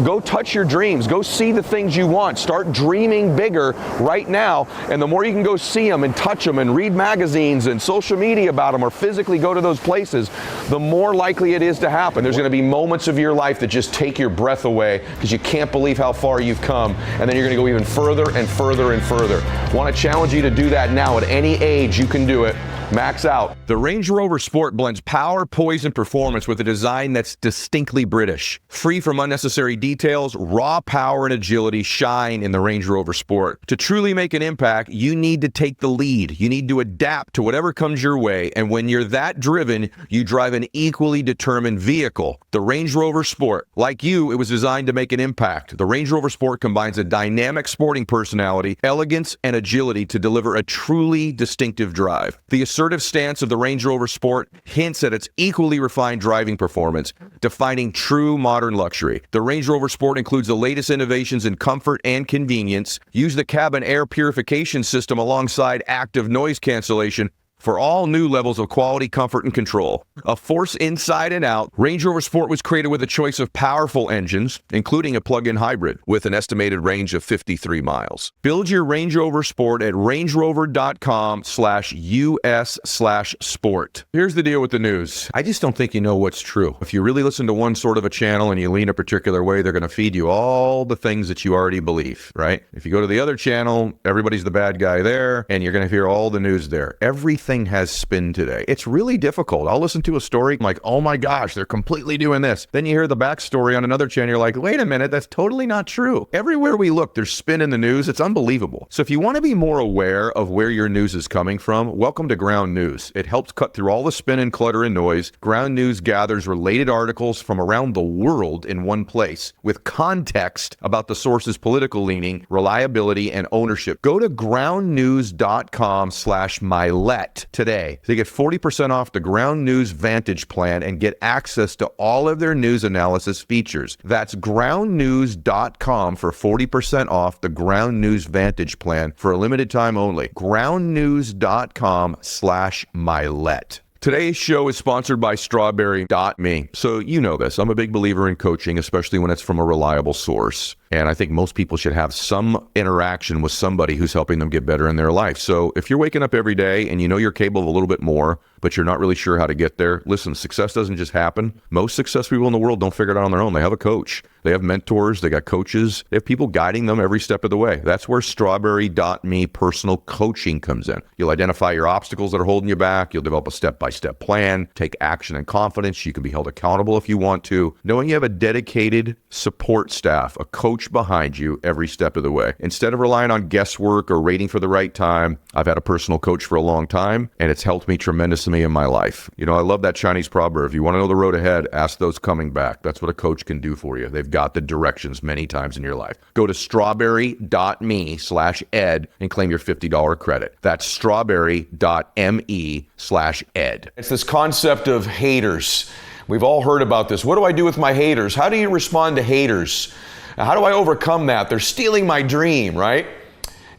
Speaker 1: go touch your dreams. Go see the things you want. Start dreaming bigger right now. And the more you can go see them and touch them and read magazines and social media about them or physically go to those places, the more likely it is to happen. There's going to be moments of your life that just take your breath away because you can't believe how far you've come, and then you're going to go even further and further and further. I want to challenge you to do that now. At any age, you can do it. Max out. The Range Rover Sport blends power, poise, and performance with a design that's distinctly British. Free from unnecessary details, raw power and agility shine in the Range Rover Sport. To truly make an impact, you need to take the lead. You need to adapt to whatever comes your way, and when you're that driven, you drive an equally determined vehicle. The Range Rover Sport. Like you, it was designed to make an impact. The Range Rover Sport combines a dynamic sporting personality, elegance, and agility to deliver a truly distinctive drive. The assertive stance of the Range Rover Sport hints at its equally refined driving performance, defining true modern luxury. The Range Rover Sport includes the latest innovations in comfort and convenience. Use the cabin air purification system alongside active noise cancellation for all new levels of quality, comfort, and control. A force inside and out, Range Rover Sport was created with a choice of powerful engines, including a plug-in hybrid, with an estimated range of 53 miles. Build your Range Rover Sport at rangerover.com/US/sport. Here's the deal with the news. I just don't think you know what's true. If you really listen to one sort of a channel and you lean a particular way, they're going to feed you all the things that you already believe, right? If you go to the other channel, everybody's the bad guy there, and you're going to hear all the news there. Everything has spin today. It's really difficult. I'll listen to a story, I'm like, oh my gosh, they're completely doing this. Then you hear the backstory on another channel, you're like, wait a minute, that's totally not true. Everywhere we look, there's spin in the news. It's unbelievable. So if you want to be more aware of where your news is coming from, welcome to Ground News. It helps cut through all the spin and clutter and noise. Ground News gathers related articles from around the world in one place with context about the source's political leaning, reliability, and ownership. Go to groundnews.com/Mylett today to get 40% off the Ground News Vantage plan and get access to all of their news analysis features. That's groundnews.com for 40% off the Ground News Vantage plan for a limited time only. groundnews.com/Mylett. Today's show is sponsored by Strawberry.me. So you know this. I'm a big believer in coaching, especially when it's from a reliable source. And I think most people should have some interaction with somebody who's helping them get better in their life. So if you're waking up every day and you know you're capable of a little bit more, but you're not really sure how to get there, listen, success doesn't just happen. Most success people in the world don't figure it out on their own. They have a coach. They have mentors. They got coaches. They have people guiding them every step of the way. That's where Strawberry.me personal coaching comes in. You'll identify your obstacles that are holding you back. You'll develop a step-by-step step-by-step plan, take action and confidence. You can be held accountable if you want to. Knowing you have a dedicated support staff, a coach behind you every step of the way. Instead of relying on guesswork or waiting for the right time, I've had a personal coach for a long time, and it's helped me tremendously in my life. You know, I love that Chinese proverb. If you want to know the road ahead, ask those coming back. That's what a coach can do for you. They've got the directions many times in your life. Go to strawberry.me/ed and claim your $50 credit. That's strawberry.me/ed. It's this concept of haters. We've all heard about this. What do I do with my haters? How do you respond to haters? How do I overcome that? They're stealing my dream, right?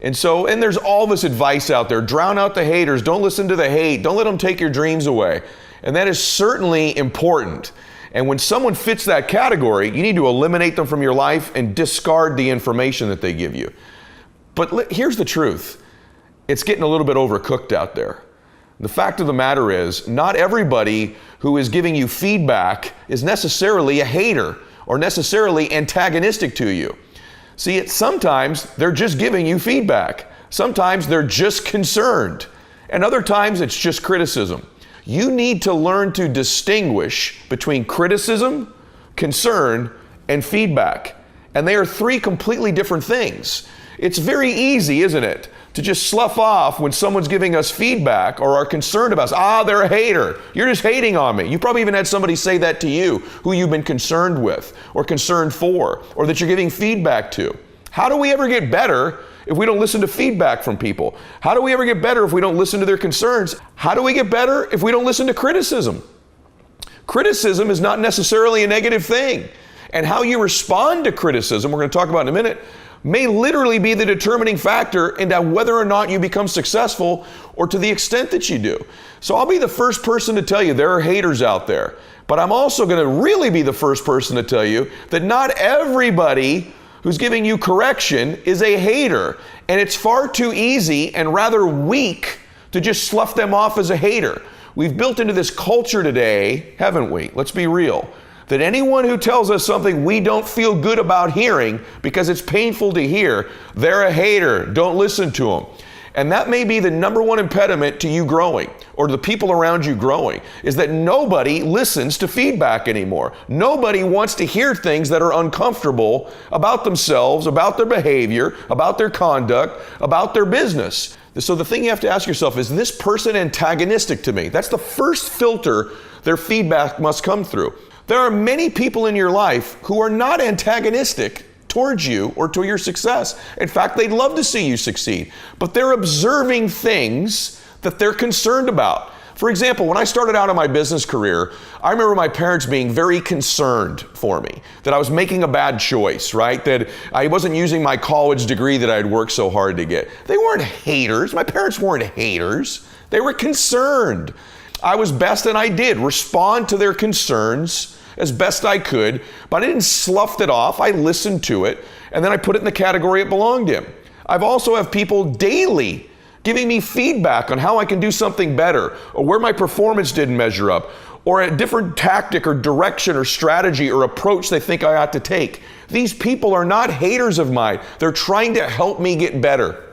Speaker 1: And there's all this advice out there. Drown out the haters. Don't listen to the hate. Don't let them take your dreams away. And that is certainly important. And when someone fits that category, you need to eliminate them from your life and discard the information that they give you. But here's the truth. It's getting a little bit overcooked out there. The fact of the matter is, not everybody who is giving you feedback is necessarily a hater or necessarily antagonistic to you. See, sometimes they're just giving you feedback. Sometimes they're just concerned. And other times it's just criticism. You need to learn to distinguish between criticism, concern, and feedback. And they are three completely different things. It's very easy, isn't it, to just slough off when someone's giving us feedback or are concerned about us. They're a hater. You're just hating on me. You probably even had somebody say that to you who you've been concerned with or concerned for or that you're giving feedback to. How do we ever get better if we don't listen to feedback from people? How do we ever get better if we don't listen to their concerns? How do we get better if we don't listen to criticism? Criticism is not necessarily a negative thing. And how you respond to criticism, we're going to talk about in a minute, may literally be the determining factor into whether or not you become successful or to the extent that you do. So I'll be the first person to tell you there are haters out there. But I'm also going to really be the first person to tell you that not everybody who's giving you correction is a hater. And it's far too easy and rather weak to just slough them off as a hater. We've built into this culture today, haven't we? Let's be real. That anyone who tells us something we don't feel good about hearing because it's painful to hear, they're a hater. Don't listen to them. And that may be the number one impediment to you growing or to the people around you growing, is that nobody listens to feedback anymore. Nobody wants to hear things that are uncomfortable about themselves, about their behavior, about their conduct, about their business. So the thing you have to ask yourself is this person antagonistic to me? That's the first filter their feedback must come through. There are many people in your life who are not antagonistic towards you or to your success. In fact, they'd love to see you succeed, but they're observing things that they're concerned about. For example, when I started out in my business career, I remember my parents being very concerned for me, that I was making a bad choice, right? That I wasn't using my college degree that I had worked so hard to get. They weren't haters. My parents weren't haters. They were concerned. I was best, and I did respond to their concerns as best I could, but I didn't slough it off. I listened to it, and then I put it in the category it belonged in. I've also have people daily giving me feedback on how I can do something better, or where my performance didn't measure up, or a different tactic or direction or strategy or approach they think I ought to take. These people are not haters of mine. They're trying to help me get better.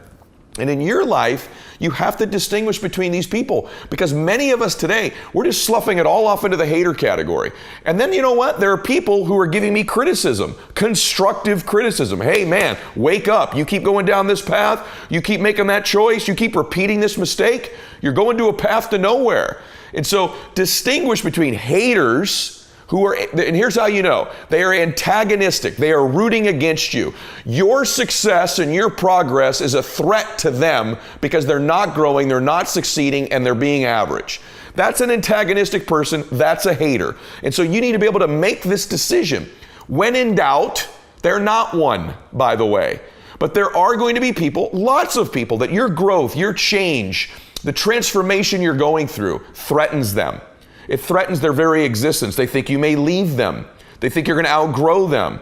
Speaker 1: And in your life, you have to distinguish between these people, because many of us today, we're just sloughing it all off into the hater category. And then you know what? There are people who are giving me criticism, constructive criticism. Hey man, wake up. You keep going down this path. You keep making that choice. You keep repeating this mistake. You're going to a path to nowhere. And so distinguish between haters and here's how you know, they are antagonistic. They are rooting against you. Your success and your progress is a threat to them because they're not growing, they're not succeeding, and they're being average. That's an antagonistic person. That's a hater. And so you need to be able to make this decision. When in doubt, they're not one, by the way. But there are going to be people, lots of people, that your growth, your change, the transformation you're going through threatens them. It threatens their very existence. They think you may leave them. They think you're going to outgrow them.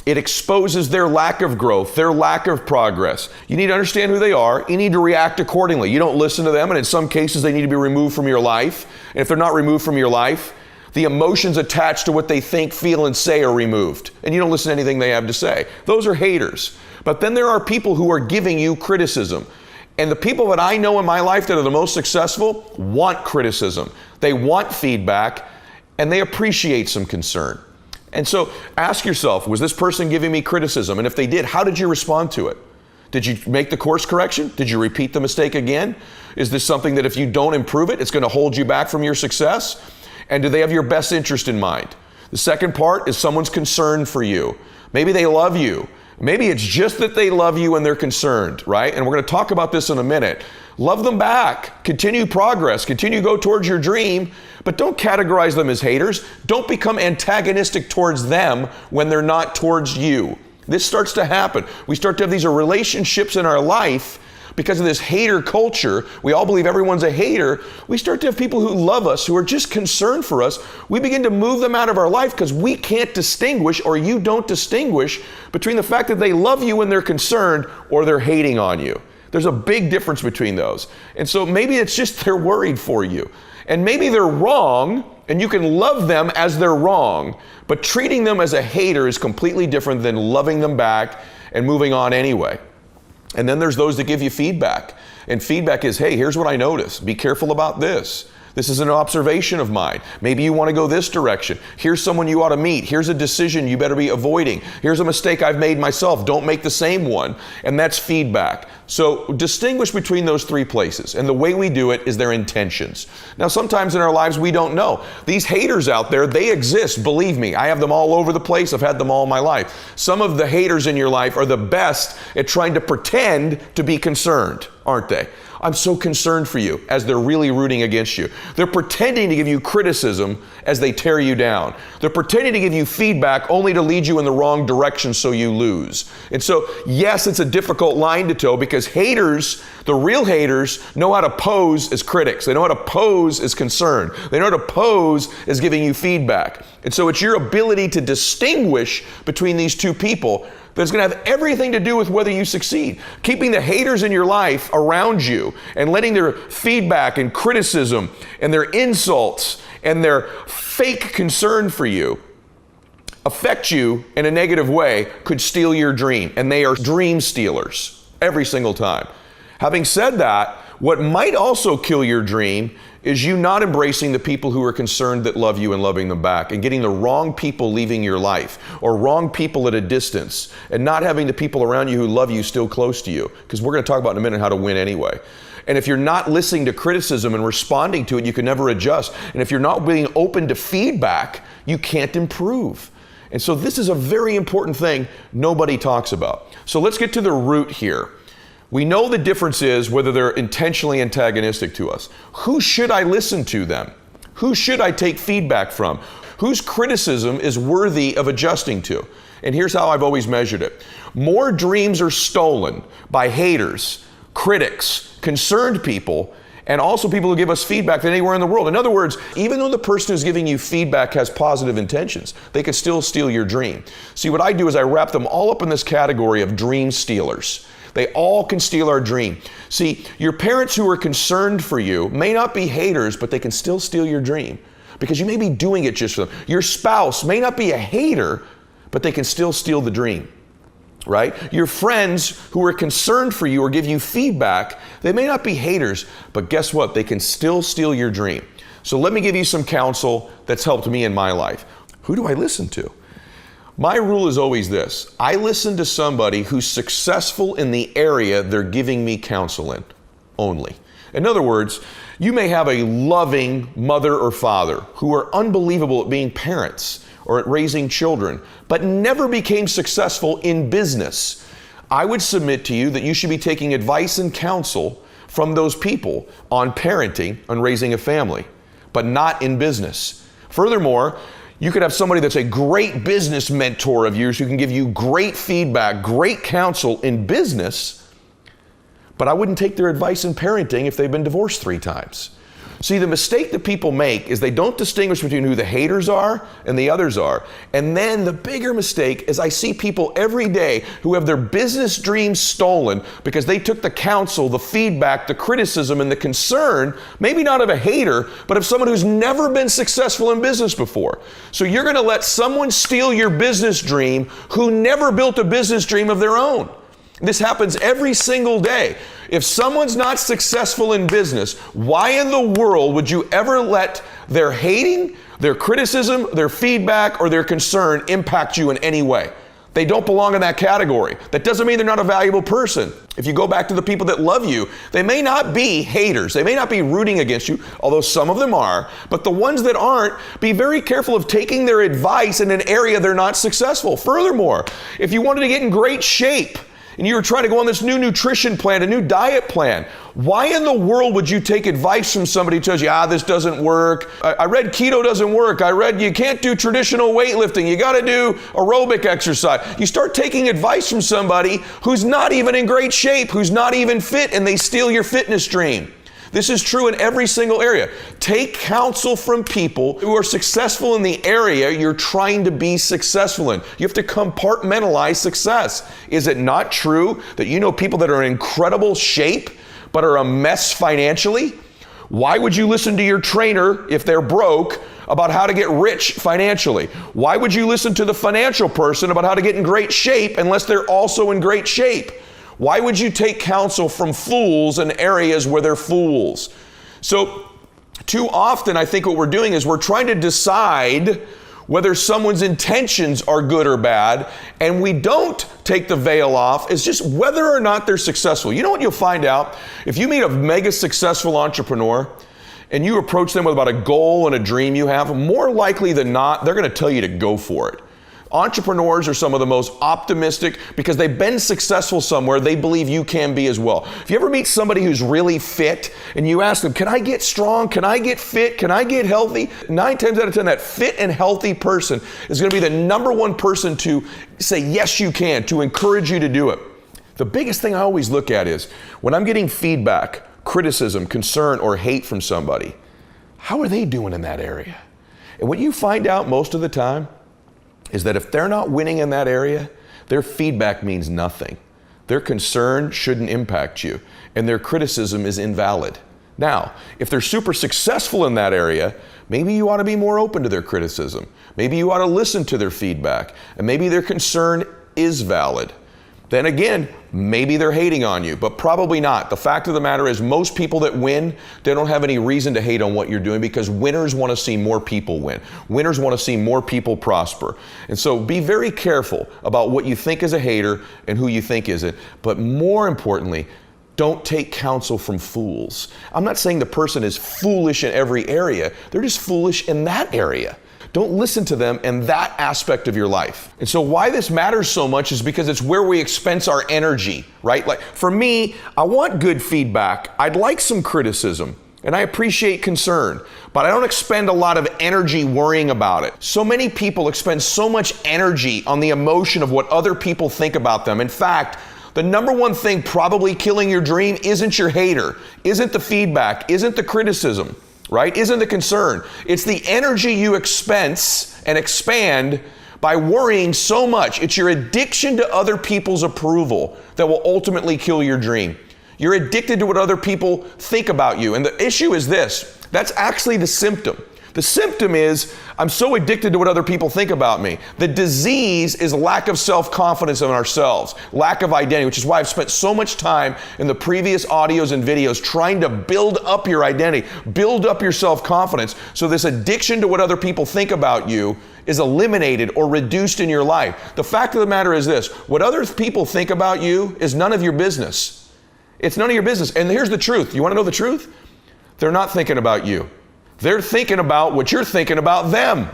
Speaker 1: It exposes their lack of growth, their lack of progress. You need to understand who they are. You need to react accordingly. You don't listen to them, and in some cases, they need to be removed from your life. And if they're not removed from your life, the emotions attached to what they think, feel, and say are removed. And you don't listen to anything they have to say. Those are haters. But then there are people who are giving you criticism. And the people that I know in my life that are the most successful want criticism. They want feedback, and they appreciate some concern. And so ask yourself, was this person giving me criticism? And if they did, how did you respond to it? Did you make the course correction? Did you repeat the mistake again? Is this something that if you don't improve it, it's going to hold you back from your success? And do they have your best interest in mind? The second part is someone's concerned for you. Maybe they love you. Maybe it's just that they love you and they're concerned, right? And we're going to talk about this in a minute. Love them back. Continue progress. Continue to go towards your dream, but don't categorize them as haters. Don't become antagonistic towards them when they're not towards you. This starts to happen. We start to have these relationships in our life because of this hater culture. We all believe everyone's a hater. We start to have people who love us, who are just concerned for us. We begin to move them out of our life because we can't distinguish, or you don't distinguish, between the fact that they love you when they're concerned or they're hating on you. There's a big difference between those. And so maybe it's just they're worried for you. And maybe they're wrong, and you can love them as they're wrong, but treating them as a hater is completely different than loving them back and moving on anyway. And then there's those that give you feedback. And feedback is, hey, here's what I noticed. Be careful about this. This is an observation of mine. Maybe you want to go this direction. Here's someone you ought to meet. Here's a decision you better be avoiding. Here's a mistake I've made myself. Don't make the same one. And that's feedback. So distinguish between those three places. And the way we do it is their intentions. Now, sometimes in our lives, we don't know. These haters out there, they exist. Believe me, I have them all over the place. I've had them all my life. Some of the haters in your life are the best at trying to pretend to be concerned, aren't they? I'm so concerned for you, as they're really rooting against you. They're pretending to give you criticism as they tear you down. They're pretending to give you feedback only to lead you in the wrong direction so you lose. And so, yes, it's a difficult line to toe because haters, the real haters, know how to pose as critics. They know how to pose as concern. They know how to pose as giving you feedback. And so it's your ability to distinguish between these two people that's going to have everything to do with whether you succeed. Keeping the haters in your life around you and letting their feedback and criticism and their insults and their fake concern for you affect you in a negative way could steal your dream. And they are dream stealers every single time. Having said that, what might also kill your dream is you not embracing the people who are concerned that love you and loving them back, and getting the wrong people leaving your life, or wrong people at a distance, and not having the people around you who love you still close to you. Because we're going to talk about in a minute how to win anyway. And if you're not listening to criticism and responding to it, you can never adjust. And if you're not being open to feedback, you can't improve. And so this is a very important thing nobody talks about. So let's get to the root here. We know the difference is whether they're intentionally antagonistic to us. Who should I listen to then? Who should I take feedback from? Whose criticism is worthy of adjusting to? And here's how I've always measured it. More dreams are stolen by haters, critics, concerned people, and also people who give us feedback than anywhere in the world. In other words, even though the person who's giving you feedback has positive intentions, they could still steal your dream. See, what I do is I wrap them all up in this category of dream stealers. They all can steal our dream. See, your parents who are concerned for you may not be haters, but they can still steal your dream because you may be doing it just for them. Your spouse may not be a hater, but they can still steal the dream, right? Your friends who are concerned for you or give you feedback, they may not be haters, but guess what? They can still steal your dream. So let me give you some counsel that's helped me in my life. Who do I listen to? My rule is always this. I listen to somebody who's successful in the area they're giving me counsel in only. In other words, you may have a loving mother or father who are unbelievable at being parents or at raising children, but never became successful in business. I would submit to you that you should be taking advice and counsel from those people on parenting, on raising a family, but not in business. Furthermore, you could have somebody that's a great business mentor of yours who can give you great feedback, great counsel in business, but I wouldn't take their advice in parenting if they've been divorced 3 times. See, the mistake that people make is they don't distinguish between who the haters are and the others are. And then the bigger mistake is I see people every day who have their business dreams stolen because they took the counsel, the feedback, the criticism, and the concern, maybe not of a hater, but of someone who's never been successful in business before. So you're going to let someone steal your business dream who never built a business dream of their own. This happens every single day. If someone's not successful in business, why in the world would you ever let their hating, their criticism, their feedback, or their concern impact you in any way? They don't belong in that category. That doesn't mean they're not a valuable person. If you go back to the people that love you, they may not be haters. They may not be rooting against you, although some of them are. But the ones that aren't, be very careful of taking their advice in an area they're not successful. Furthermore, if you wanted to get in great shape, and you were trying to go on this new nutrition plan, a new diet plan, why in the world would you take advice from somebody who tells you, this doesn't work? I read keto doesn't work. I read you can't do traditional weightlifting. You got to do aerobic exercise. You start taking advice from somebody who's not even in great shape, who's not even fit, and they steal your fitness dream. This is true in every single area. Take counsel from people who are successful in the area you're trying to be successful in. You have to compartmentalize success. Is it not true that you know people that are in incredible shape but are a mess financially? Why would you listen to your trainer if they're broke about how to get rich financially? Why would you listen to the financial person about how to get in great shape unless they're also in great shape? Why would you take counsel from fools in areas where they're fools? So too often I think what we're doing is we're trying to decide whether someone's intentions are good or bad, and we don't take the veil off. It's just whether or not they're successful. You know what you'll find out? If you meet a mega successful entrepreneur and you approach them with about a goal and a dream you have, more likely than not, they're going to tell you to go for it. Entrepreneurs are some of the most optimistic because they've been successful somewhere. They believe you can be as well. If you ever meet somebody who's really fit and you ask them, can I get strong? Can I get fit? Can I get healthy? 9 times out of 10, that fit and healthy person is going to be the number one person to say, yes, you can, to encourage you to do it. The biggest thing I always look at is when I'm getting feedback, criticism, concern, or hate from somebody, how are they doing in that area? And what you find out most of the time is that if they're not winning in that area, their feedback means nothing. Their concern shouldn't impact you, and their criticism is invalid. Now, if they're super successful in that area, maybe you ought to be more open to their criticism. Maybe you ought to listen to their feedback, and maybe their concern is valid. Then again, maybe they're hating on you, but probably not. The fact of the matter is most people that win, they don't have any reason to hate on what you're doing because winners want to see more people win. Winners want to see more people prosper. And so be very careful about what you think is a hater and who you think isn't. But more importantly, don't take counsel from fools. I'm not saying the person is foolish in every area. They're just foolish in that area. Don't listen to them in that aspect of your life. And so why this matters so much is because it's where we expense our energy, right? Like for me, I want good feedback. I'd like some criticism and I appreciate concern, but I don't expend a lot of energy worrying about it. So many people expend so much energy on the emotion of what other people think about them. In fact, the number one thing probably killing your dream isn't your hater, isn't the feedback, isn't the criticism. Right? Isn't the concern. It's the energy you expense and expand by worrying so much. It's your addiction to other people's approval that will ultimately kill your dream. You're addicted to what other people think about you. And the issue is this. That's actually the symptom. The symptom is, I'm so addicted to what other people think about me. The disease is lack of self-confidence in ourselves, lack of identity, which is why I've spent so much time in the previous audios and videos trying to build up your identity, build up your self-confidence, so this addiction to what other people think about you is eliminated or reduced in your life. The fact of the matter is this, what other people think about you is none of your business. It's none of your business. And here's the truth. You want to know the truth? They're not thinking about you. They're thinking about what you're thinking about them.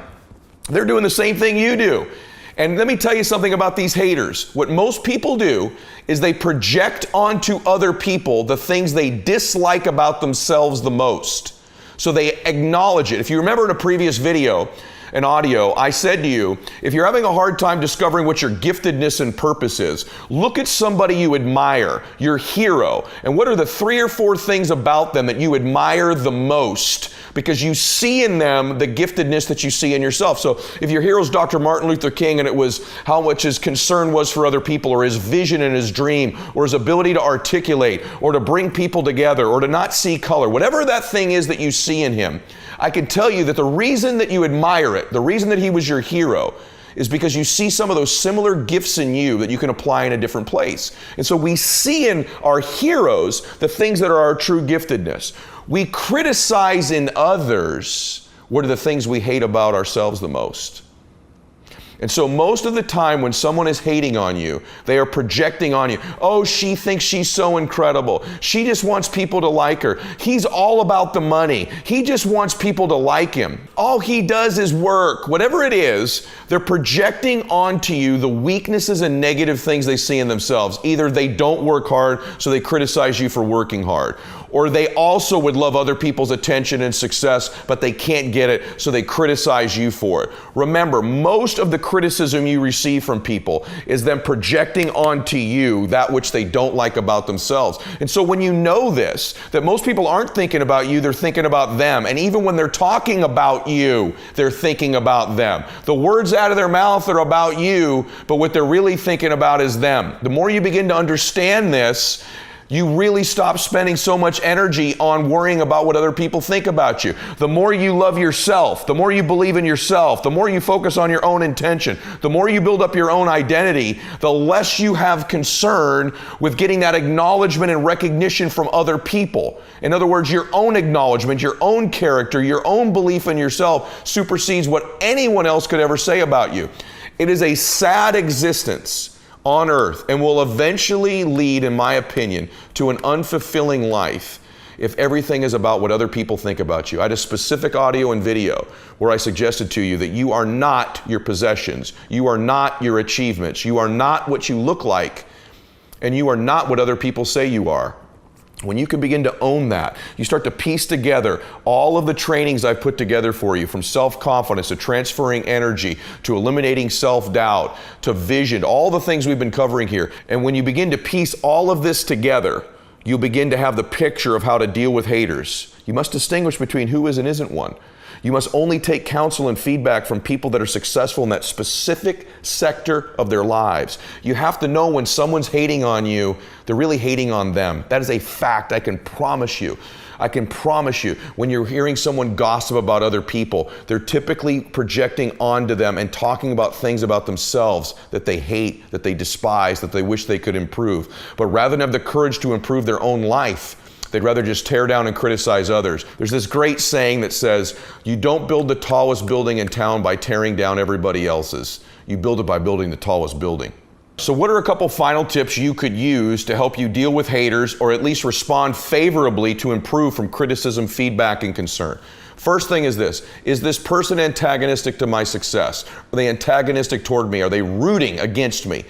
Speaker 1: They're doing the same thing you do. And let me tell you something about these haters. What most people do is they project onto other people the things they dislike about themselves the most. So they acknowledge it. If you remember in a previous video, an audio, I said to you, if you're having a hard time discovering what your giftedness and purpose is, look at somebody you admire, your hero, and what are the 3 or 4 things about them that you admire the most? Because you see in them the giftedness that you see in yourself. So if your hero is Dr. Martin Luther King and it was how much his concern was for other people, or his vision and his dream, or his ability to articulate, or to bring people together, or to not see color, whatever that thing is that you see in him, I can tell you that the reason that you admire it, the reason that he was your hero, is because you see some of those similar gifts in you that you can apply in a different place. And so we see in our heroes the things that are our true giftedness. We criticize in others what are the things we hate about ourselves the most. And so most of the time when someone is hating on you, they are projecting on you. Oh, she thinks she's so incredible. She just wants people to like her. He's all about the money. He just wants people to like him. All he does is work. Whatever it is, they're projecting onto you the weaknesses and negative things they see in themselves. Either they don't work hard, so they criticize you for working hard. Or they also would love other people's attention and success, but they can't get it, so they criticize you for it. Remember, most of the criticism you receive from people is them projecting onto you that which they don't like about themselves. And so when you know this, that most people aren't thinking about you, they're thinking about them. And even when they're talking about you, they're thinking about them. The words out of their mouth are about you, but what they're really thinking about is them. The more you begin to understand this, you really stop spending so much energy on worrying about what other people think about you. The more you love yourself, the more you believe in yourself, the more you focus on your own intention, the more you build up your own identity, the less you have concern with getting that acknowledgement and recognition from other people. In other words, your own acknowledgement, your own character, your own belief in yourself supersedes what anyone else could ever say about you. It is a sad existence on earth and will eventually lead, in my opinion, to an unfulfilling life if everything is about what other people think about you. I had a specific audio and video where I suggested to you that you are not your possessions, you are not your achievements, you are not what you look like, and you are not what other people say you are. When you can begin to own that, you start to piece together all of the trainings I've put together for you, from self-confidence to transferring energy to eliminating self-doubt to vision, all the things we've been covering here. And when you begin to piece all of this together, you'll begin to have the picture of how to deal with haters. You must distinguish between who is and isn't one. You must only take counsel and feedback from people that are successful in that specific sector of their lives. You have to know when someone's hating on you, they're really hating on them. That is a fact, I can promise you. I can promise you, when you're hearing someone gossip about other people, they're typically projecting onto them and talking about things about themselves that they hate, that they despise, that they wish they could improve. But rather than have the courage to improve their own life, they'd rather just tear down and criticize others. There's this great saying that says, you don't build the tallest building in town by tearing down everybody else's. You build it by building the tallest building. So what are a couple final tips you could use to help you deal with haters, or at least respond favorably to improve from criticism, feedback, and concern? First thing is this person antagonistic to my success? Are they antagonistic toward me? Are they rooting against me?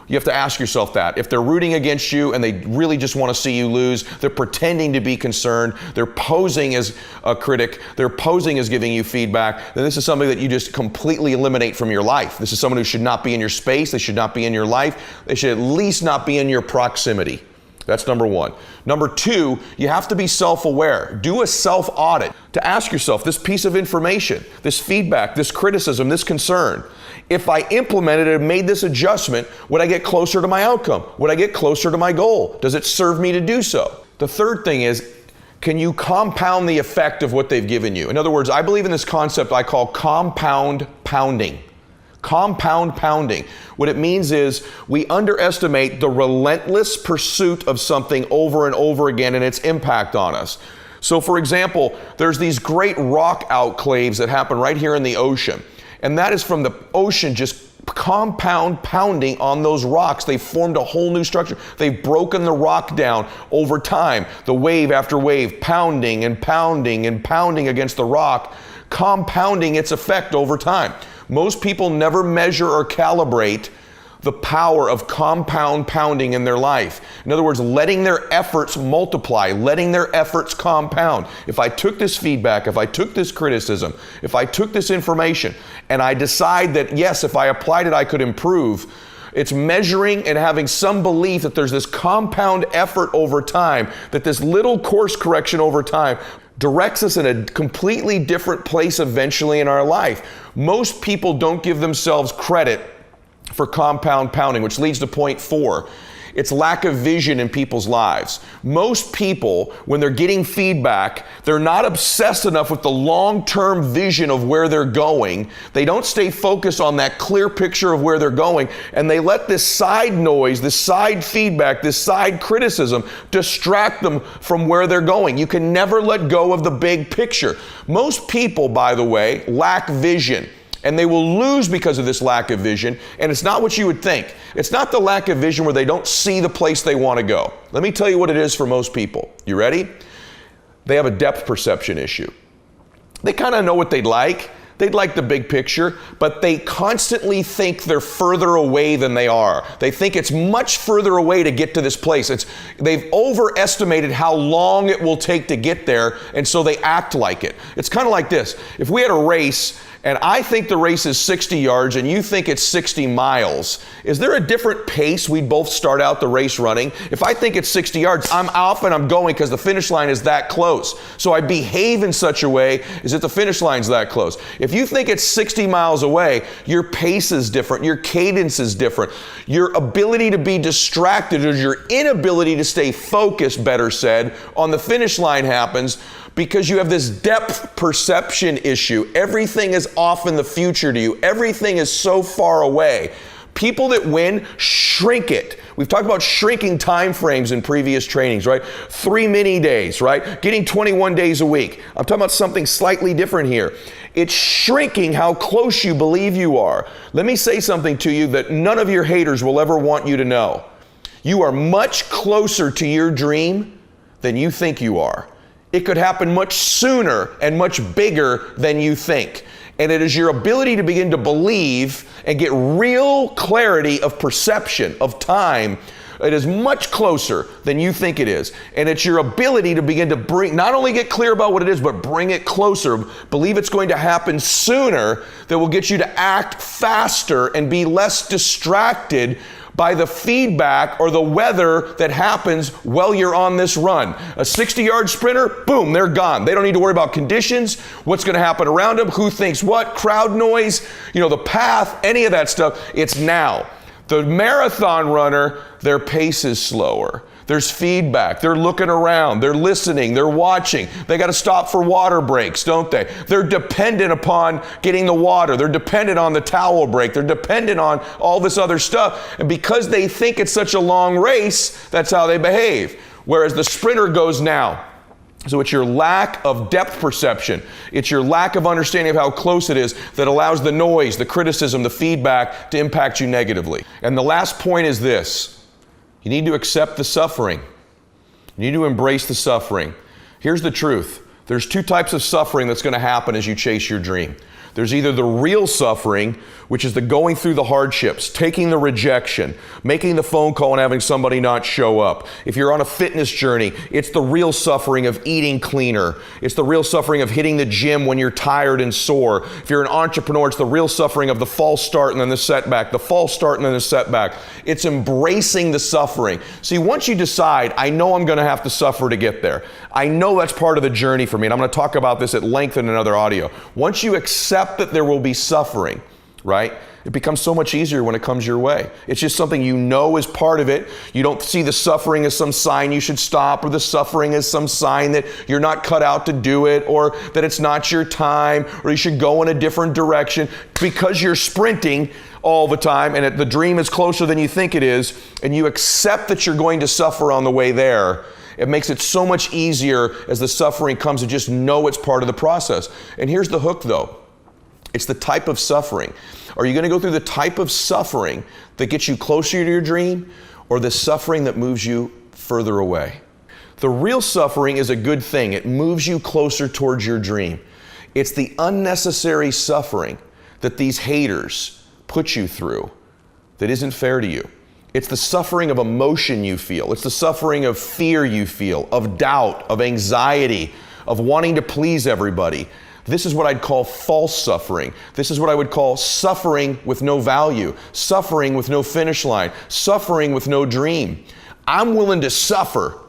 Speaker 1: You have to ask yourself that. If they're rooting against you and they really just want to see you lose, they're pretending to be concerned, they're posing as a critic, they're posing as giving you feedback, then this is something that you just completely eliminate from your life. This is someone who should not be in your space, they should not be in your life, they should at least not be in your proximity. That's number one. Number two, you have to be self-aware. Do a self-audit to ask yourself, this piece of information, this feedback, this criticism, this concern, if I implemented it and made this adjustment, would I get closer to my outcome? Would I get closer to my goal? Does it serve me to do so? The third thing is, can you compound the effect of what they've given you? In other words, I believe in this concept I call compound pounding. Compound pounding. What it means is we underestimate the relentless pursuit of something over and over again and its impact on us. So for example, there's these great rock outclaves that happen right here in the ocean. And that is from the ocean just compound pounding on those rocks. They've formed a whole new structure. They've broken the rock down over time. The wave after wave, pounding and pounding and pounding against the rock, compounding its effect over time. Most people never measure or calibrate the power of compound pounding in their life. In other words, letting their efforts multiply, letting their efforts compound. If I took this feedback, if I took this criticism, if I took this information, and I decide that yes, if I applied it, I could improve, it's measuring and having some belief that there's this compound effort over time, that this little course correction over time directs us in a completely different place eventually in our life. Most people don't give themselves credit for compound pounding, which leads to point 4, It's lack of vision in people's lives. Most people, when they're getting feedback, they're not obsessed enough with the long-term vision of where they're going. They don't stay focused on that clear picture of where they're going, and they let this side noise, this side feedback, this side criticism distract them from where they're going. You can never let go of the big picture. Most people, by the way, lack vision. And they will lose because of this lack of vision. And it's not what you would think. It's not the lack of vision where they don't see the place they want to go. Let me tell you what it is for most people. You ready? They have a depth perception issue. They kind of know what they'd like. They'd like the big picture, but they constantly think they're further away than they are. They think it's much further away to get to this place. They've overestimated how long it will take to get there, and so they act like it. It's kind of like this. If we had a race, and I think the race is 60 yards and you think it's 60 miles, is there a different pace we'd both start out the race running? If I think it's 60 yards, I'm off and I'm going because the finish line is that close. So I behave in such a way as if the finish line's that close. If you think it's 60 miles away, your pace is different, your cadence is different. Your ability to be distracted, or your inability to stay focused, better said, on the finish line happens because you have this depth perception issue. Everything is off in the future to you. Everything is so far away. People that win shrink it. We've talked about shrinking time frames in previous trainings, right? 3 mini days, right? Getting 21 days a week. I'm talking about something slightly different here. It's shrinking how close you believe you are. Let me say something to you that none of your haters will ever want you to know. You are much closer to your dream than you think you are. It could happen much sooner and much bigger than you think. And it is your ability to begin to believe and get real clarity of perception, of time. It is much closer than you think it is. And it's your ability to begin to not only get clear about what it is, but bring it closer. Believe it's going to happen sooner that will get you to act faster and be less distracted by the feedback or the weather that happens while you're on this run. A 60-yard sprinter, boom, they're gone. They don't need to worry about conditions, what's going to happen around them, who thinks what, crowd noise, the path, any of that stuff. It's now. The marathon runner, their pace is slower. There's feedback. They're looking around. They're listening. They're watching. They got to stop for water breaks, don't they? They're dependent upon getting the water. They're dependent on the towel break. They're dependent on all this other stuff. And because they think it's such a long race, that's how they behave. Whereas the sprinter goes now. So it's your lack of depth perception. It's your lack of understanding of how close it is that allows the noise, the criticism, the feedback to impact you negatively. And the last point is this. You need to accept the suffering. You need to embrace the suffering. Here's the truth. There's 2 types of suffering that's going to happen as you chase your dream. There's either the real suffering, which is the going through the hardships, taking the rejection, making the phone call and having somebody not show up. If you're on a fitness journey, it's the real suffering of eating cleaner. It's the real suffering of hitting the gym when you're tired and sore. If you're an entrepreneur, it's the real suffering of the false start and then the setback, the false start and then the setback. It's embracing the suffering. See, once you decide, I know I'm going to have to suffer to get there. I know that's part of the journey for me, and I'm going to talk about this at length in another audio. Once you accept that there will be suffering, right? It becomes so much easier when it comes your way. It's just something you know is part of it. You don't see the suffering as some sign you should stop, or the suffering as some sign that you're not cut out to do it, or that it's not your time, or you should go in a different direction, because you're sprinting all the time and the dream is closer than you think it is, and you accept that you're going to suffer on the way there. It makes it so much easier as the suffering comes to just know it's part of the process. And here's the hook though. It's the type of suffering. Are you going to go through the type of suffering that gets you closer to your dream, or the suffering that moves you further away? The real suffering is a good thing. It moves you closer towards your dream. It's the unnecessary suffering that these haters put you through that isn't fair to you. It's the suffering of emotion you feel. It's the suffering of fear you feel, of doubt, of anxiety, of wanting to please everybody. This is what I'd call false suffering. This is what I would call suffering with no value, suffering with no finish line, suffering with no dream. I'm willing to suffer,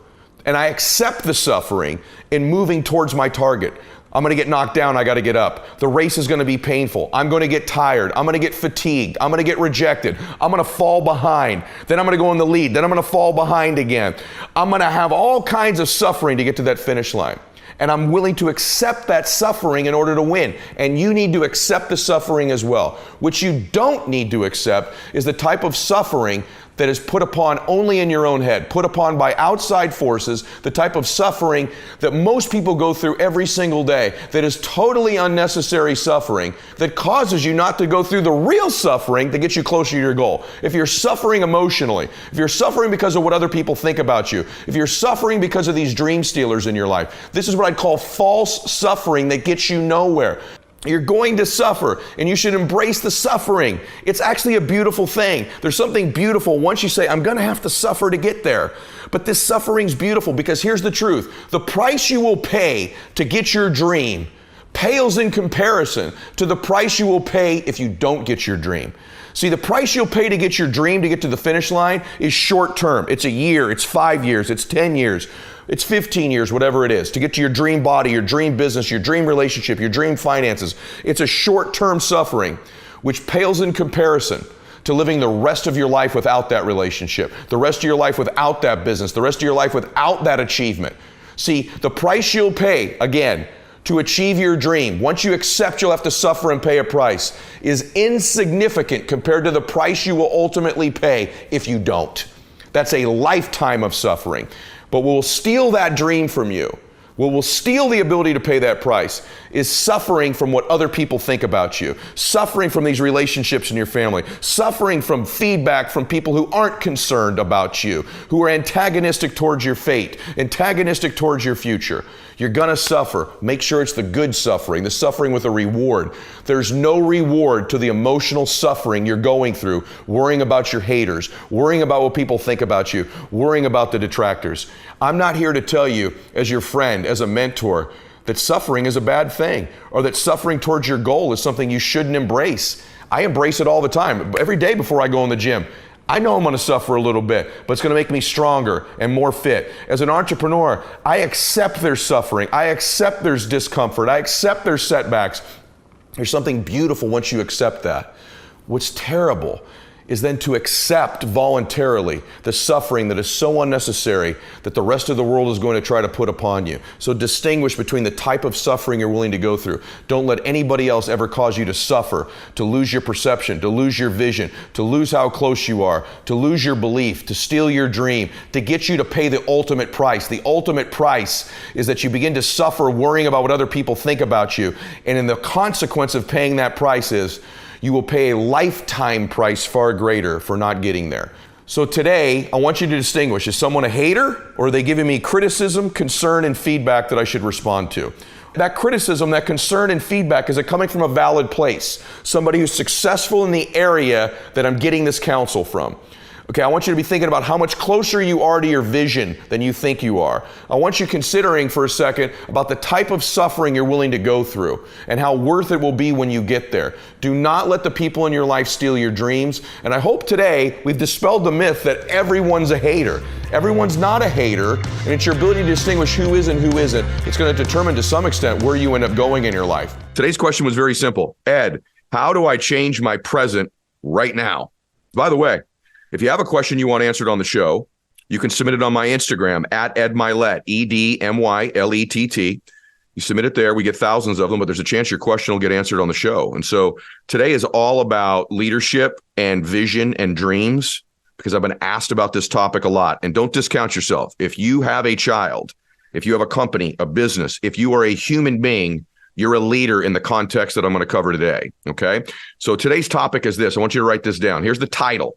Speaker 1: and I accept the suffering in moving towards my target. I'm going to get knocked down. I got to get up. The race is going to be painful. I'm going to get tired. I'm going to get fatigued. I'm going to get rejected. I'm going to fall behind. Then I'm going to go in the lead. Then I'm going to fall behind again. I'm going to have all kinds of suffering to get to that finish line. And I'm willing to accept that suffering in order to win. And you need to accept the suffering as well. What you don't need to accept is the type of suffering that is put upon only in your own head, put upon by outside forces, the type of suffering that most people go through every single day, that is totally unnecessary suffering, that causes you not to go through the real suffering that gets you closer to your goal. If you're suffering emotionally, if you're suffering because of what other people think about you, if you're suffering because of these dream stealers in your life, this is what I'd call false suffering that gets you nowhere. You're going to suffer, and you should embrace the suffering. It's actually a beautiful thing. There's something beautiful once you say, I'm going to have to suffer to get there. But this suffering's beautiful because here's the truth. The price you will pay to get your dream pales in comparison to the price you will pay if you don't get your dream. See, the price you'll pay to get your dream, to get to the finish line, is short term. It's a year, it's 5 years, it's 10 years. It's 15 years, whatever it is, to get to your dream body, your dream business, your dream relationship, your dream finances. It's a short-term suffering, which pales in comparison to living the rest of your life without that relationship, the rest of your life without that business, the rest of your life without that achievement. See, the price you'll pay, again, to achieve your dream, once you accept you'll have to suffer and pay a price, is insignificant compared to the price you will ultimately pay if you don't. That's a lifetime of suffering. But what will steal that dream from you, what will steal the ability to pay that price, is suffering from what other people think about you, suffering from these relationships in your family, suffering from feedback from people who aren't concerned about you, who are antagonistic towards your fate, antagonistic towards your future. You're gonna suffer. Make sure it's the good suffering, the suffering with a reward. There's no reward to the emotional suffering you're going through, worrying about your haters, worrying about what people think about you, worrying about the detractors. I'm not here to tell you, as your friend, as a mentor, that suffering is a bad thing, or that suffering towards your goal is something you shouldn't embrace. I embrace it all the time. Every day before I go in the gym, I know I'm going to suffer a little bit, but it's going to make me stronger and more fit. As an entrepreneur, I accept their suffering. I accept there's discomfort. I accept their setbacks. There's something beautiful once you accept that. What's terrible is then to accept voluntarily the suffering that is so unnecessary that the rest of the world is going to try to put upon you. So distinguish between the type of suffering you're willing to go through. Don't let anybody else ever cause you to suffer, to lose your perception, to lose your vision, to lose how close you are, to lose your belief, to steal your dream, to get you to pay the ultimate price. The ultimate price is that you begin to suffer worrying about what other people think about you. And in the consequence of paying that price is you will pay a lifetime price far greater for not getting there. So today, I want you to distinguish, is someone a hater, or are they giving me criticism, concern, and feedback that I should respond to? That criticism, that concern and feedback, is it coming from a valid place? Somebody who's successful in the area that I'm getting this counsel from. Okay, I want you to be thinking about how much closer you are to your vision than you think you are. I want you considering for a second about the type of suffering you're willing to go through and how worth it will be when you get there. Do not let the people in your life steal your dreams. And I hope today we've dispelled the myth that everyone's a hater. Everyone's not a hater, and it's your ability to distinguish who is and who isn't. It's going to determine to some extent where you end up going in your life. Today's question was very simple. Ed, how do I change my present right now? By the way, if you have a question you want answered on the show, you can submit it on my Instagram at @Mylett, EDMYLETT. You submit it there. We get thousands of them, but there's a chance your question will get answered on the show. And so today is all about leadership and vision and dreams, because I've been asked about this topic a lot. And don't discount yourself. If you have a child, if you have a company, a business, if you are a human being, you're a leader in the context that I'm going to cover today. Okay. So today's topic is this. I want you to write this down. Here's the title.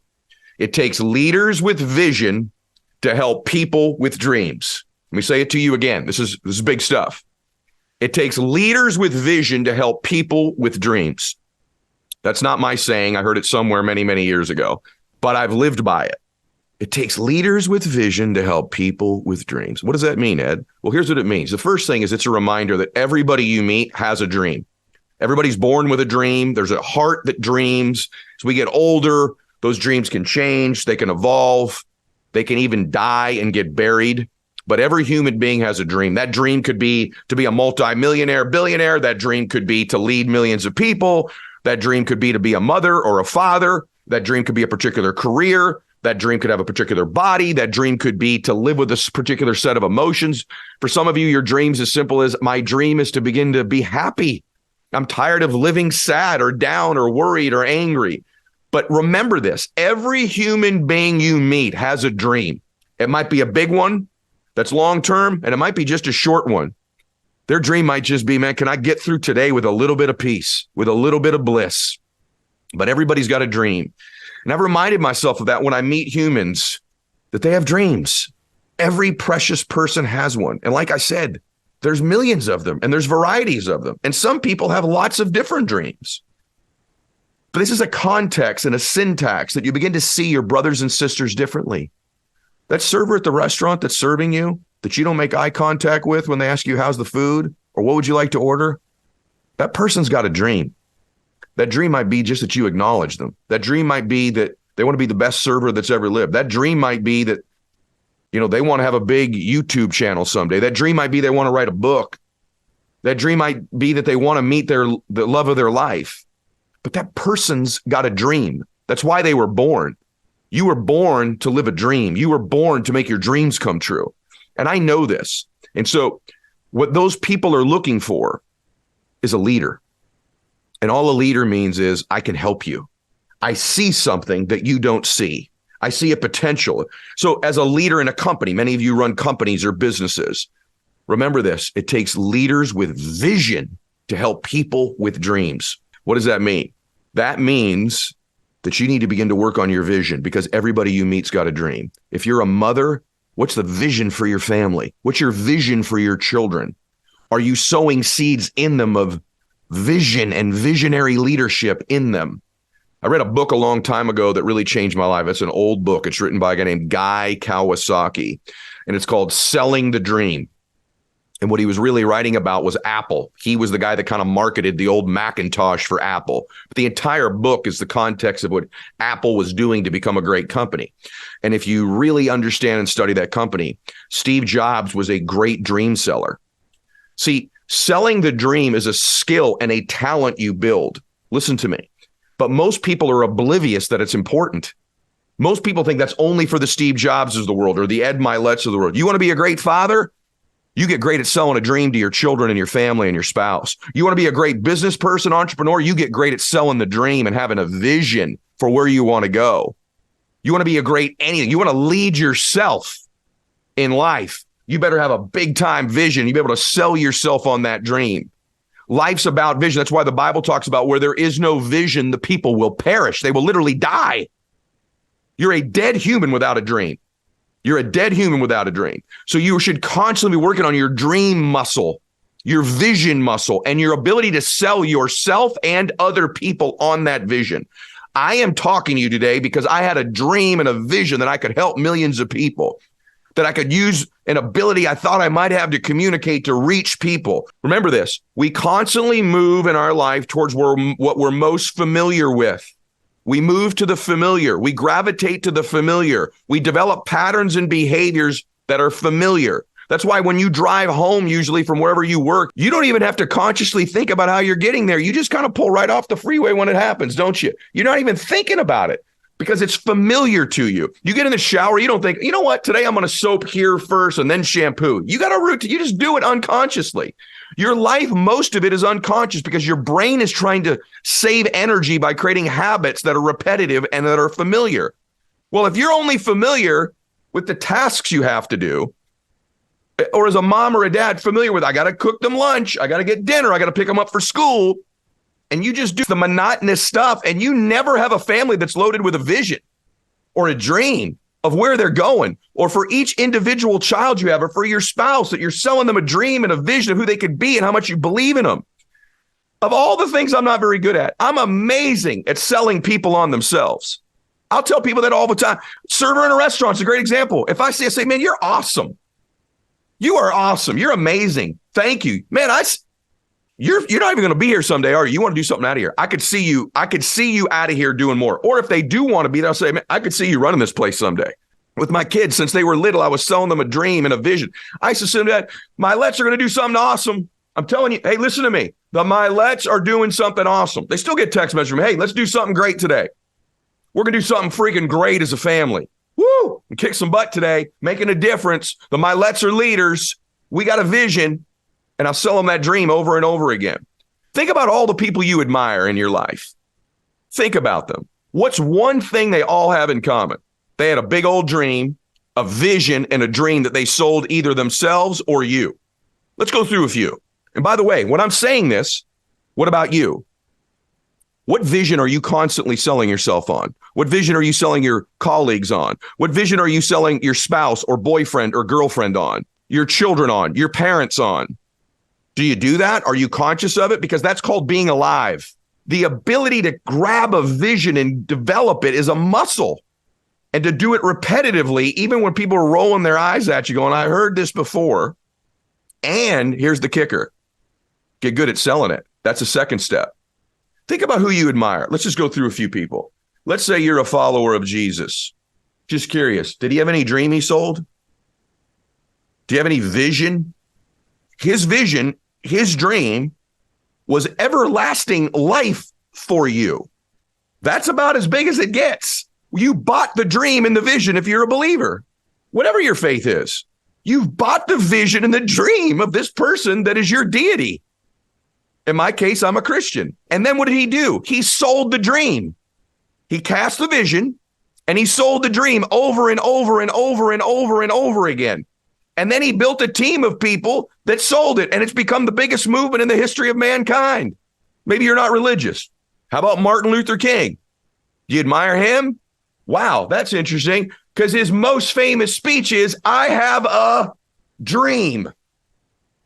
Speaker 1: It takes leaders with vision to help people with dreams. Let me say it to you again. This is big stuff. It takes leaders with vision to help people with dreams. That's not my saying. I heard it somewhere many, many years ago, but I've lived by it. It takes leaders with vision to help people with dreams. What does that mean, Ed? Well, here's what it means. The first thing is it's a reminder that everybody you meet has a dream. Everybody's born with a dream. There's a heart that dreams. As we get older, those dreams can change, they can evolve, they can even die and get buried. But every human being has a dream. That dream could be to be a multi-millionaire, billionaire. That dream could be to lead millions of people. That dream could be to be a mother or a father. That dream could be a particular career. That dream could have a particular body. That dream could be to live with a particular set of emotions. For some of you, your dream's as simple as, my dream is to begin to be happy. I'm tired of living sad or down or worried or angry. But remember this, every human being you meet has a dream. It might be a big one that's long-term, and it might be just a short one. Their dream might just be, man, can I get through today with a little bit of peace, with a little bit of bliss? But everybody's got a dream. And I've reminded myself of that when I meet humans, that they have dreams. Every precious person has one. And like I said, there's millions of them, and there's varieties of them. And some people have lots of different dreams. But this is a context and a syntax that you begin to see your brothers and sisters differently. That server at the restaurant that's serving you, that you don't make eye contact with when they ask you, how's the food? Or what would you like to order? That person's got a dream. That dream might be just that you acknowledge them. That dream might be that they want to be the best server that's ever lived. That dream might be that, they want to have a big YouTube channel someday. That dream might be they want to write a book. That dream might be that they want to meet the love of their life. But that person's got a dream. That's why they were born. You were born to live a dream. You were born to make your dreams come true. And I know this. And so what those people are looking for is a leader. And all a leader means is, I can help you. I see something that you don't see. I see a potential. So as a leader in a company, many of you run companies or businesses. Remember this, it takes leaders with vision to help people with dreams. What does that mean? That means that you need to begin to work on your vision, because everybody you meet's got a dream. If you're a mother, what's the vision for your family? What's your vision for your children? Are you sowing seeds in them of vision and visionary leadership in them? I read a book a long time ago that really changed my life. It's an old book. It's written by a guy named Guy Kawasaki, and it's called Selling the Dream. And what he was really writing about was Apple. He was the guy that kind of marketed the old Macintosh for Apple. But the entire book is the context of what Apple was doing to become a great company. And if you really understand and study that company, Steve Jobs was a great dream seller. See, selling the dream is a skill and a talent you build. Listen to me. But most people are oblivious that it's important. Most people think that's only for the Steve Jobs of the world or the Ed Myletts of the world. You want to be a great father? You get great at selling a dream to your children and your family and your spouse. You want to be a great business person, entrepreneur? You get great at selling the dream and having a vision for where you want to go. You want to be a great anything. You want to lead yourself in life. You better have a big time vision. You be able to sell yourself on that dream. Life's about vision. That's why the Bible talks about where there is no vision, the people will perish. They will literally die. You're a dead human without a dream. You're a dead human without a dream. So you should constantly be working on your dream muscle, your vision muscle, and your ability to sell yourself and other people on that vision. I am talking to you today because I had a dream and a vision that I could help millions of people, that I could use an ability I thought I might have to communicate, to reach people. Remember this, we constantly move in our life towards what we're most familiar with. We move to the familiar. We gravitate to the familiar. We develop patterns and behaviors that are familiar. That's why when you drive home, usually from wherever you work, you don't even have to consciously think about how you're getting there. You just kind of pull right off the freeway when it happens, don't you? You're not even thinking about it because it's familiar to you. You get in the shower, you don't think, you know what, today I'm going to soap here first and then shampoo. You got a routine. You just do it unconsciously. Your life, most of it is unconscious because your brain is trying to save energy by creating habits that are repetitive and that are familiar. Well, if you're only familiar with the tasks you have to do, or as a mom or a dad familiar with, I got to cook them lunch, I got to get dinner, I got to pick them up for school, and you just do the monotonous stuff, and you never have a family that's loaded with a vision or a dream of where they're going, or for each individual child you have, or for your spouse, that you're selling them a dream and a vision of who they could be and how much you believe in them. Of all the things I'm not very good at, I'm amazing at selling people on themselves. I'll tell people that all the time. Server in a restaurant is a great example. If I say, man, you're awesome. You are awesome. You're amazing. Thank you. Man, you're not even going to be here someday, are you? You want to do something out of here. I could see you out of here doing more. Or if they do want to be, they'll say, man, I could see you running this place someday. With my kids, since they were little, I was selling them a dream and a vision. I used to assume that Myletts are going to do something awesome. I'm telling you, hey, listen to me. The Myletts are doing something awesome. They still get text messages from me. Hey, let's do something great today. We're going to do something freaking great as a family. Woo! And kick some butt today, making a difference. The Myletts are leaders. We got a vision, and I'll sell them that dream over and over again. Think about all the people you admire in your life. Think about them. What's one thing they all have in common? They had a big old dream, a vision, and a dream that they sold either themselves or you. Let's go through a few. And by the way, when I'm saying this, what about you? What vision are you constantly selling yourself on? What vision are you selling your colleagues on? What vision are you selling your spouse or boyfriend or girlfriend on? Your children on? Your parents on? Do you do that? Are you conscious of it? Because that's called being alive. The ability to grab a vision and develop it is a muscle. And to do it repetitively, even when people are rolling their eyes at you going, I heard this before. And here's the kicker. Get good at selling it. That's the second step. Think about who you admire. Let's just go through a few people. Let's say you're a follower of Jesus. Just curious. Did he have any dream he sold? Do you have any vision? His vision, his dream was everlasting life for you. That's about as big as it gets. You bought the dream and the vision if you're a believer. Whatever your faith is, you've bought the vision and the dream of this person that is your deity. In my case, I'm a Christian. And then what did he do? He sold the dream. He cast the vision and he sold the dream over and over and over and over and over again. And then he built a team of people that sold it. And it's become the biggest movement in the history of mankind. Maybe you're not religious. How about Martin Luther King? Do you admire him? Wow, that's interesting, because his most famous speech is, I have a dream.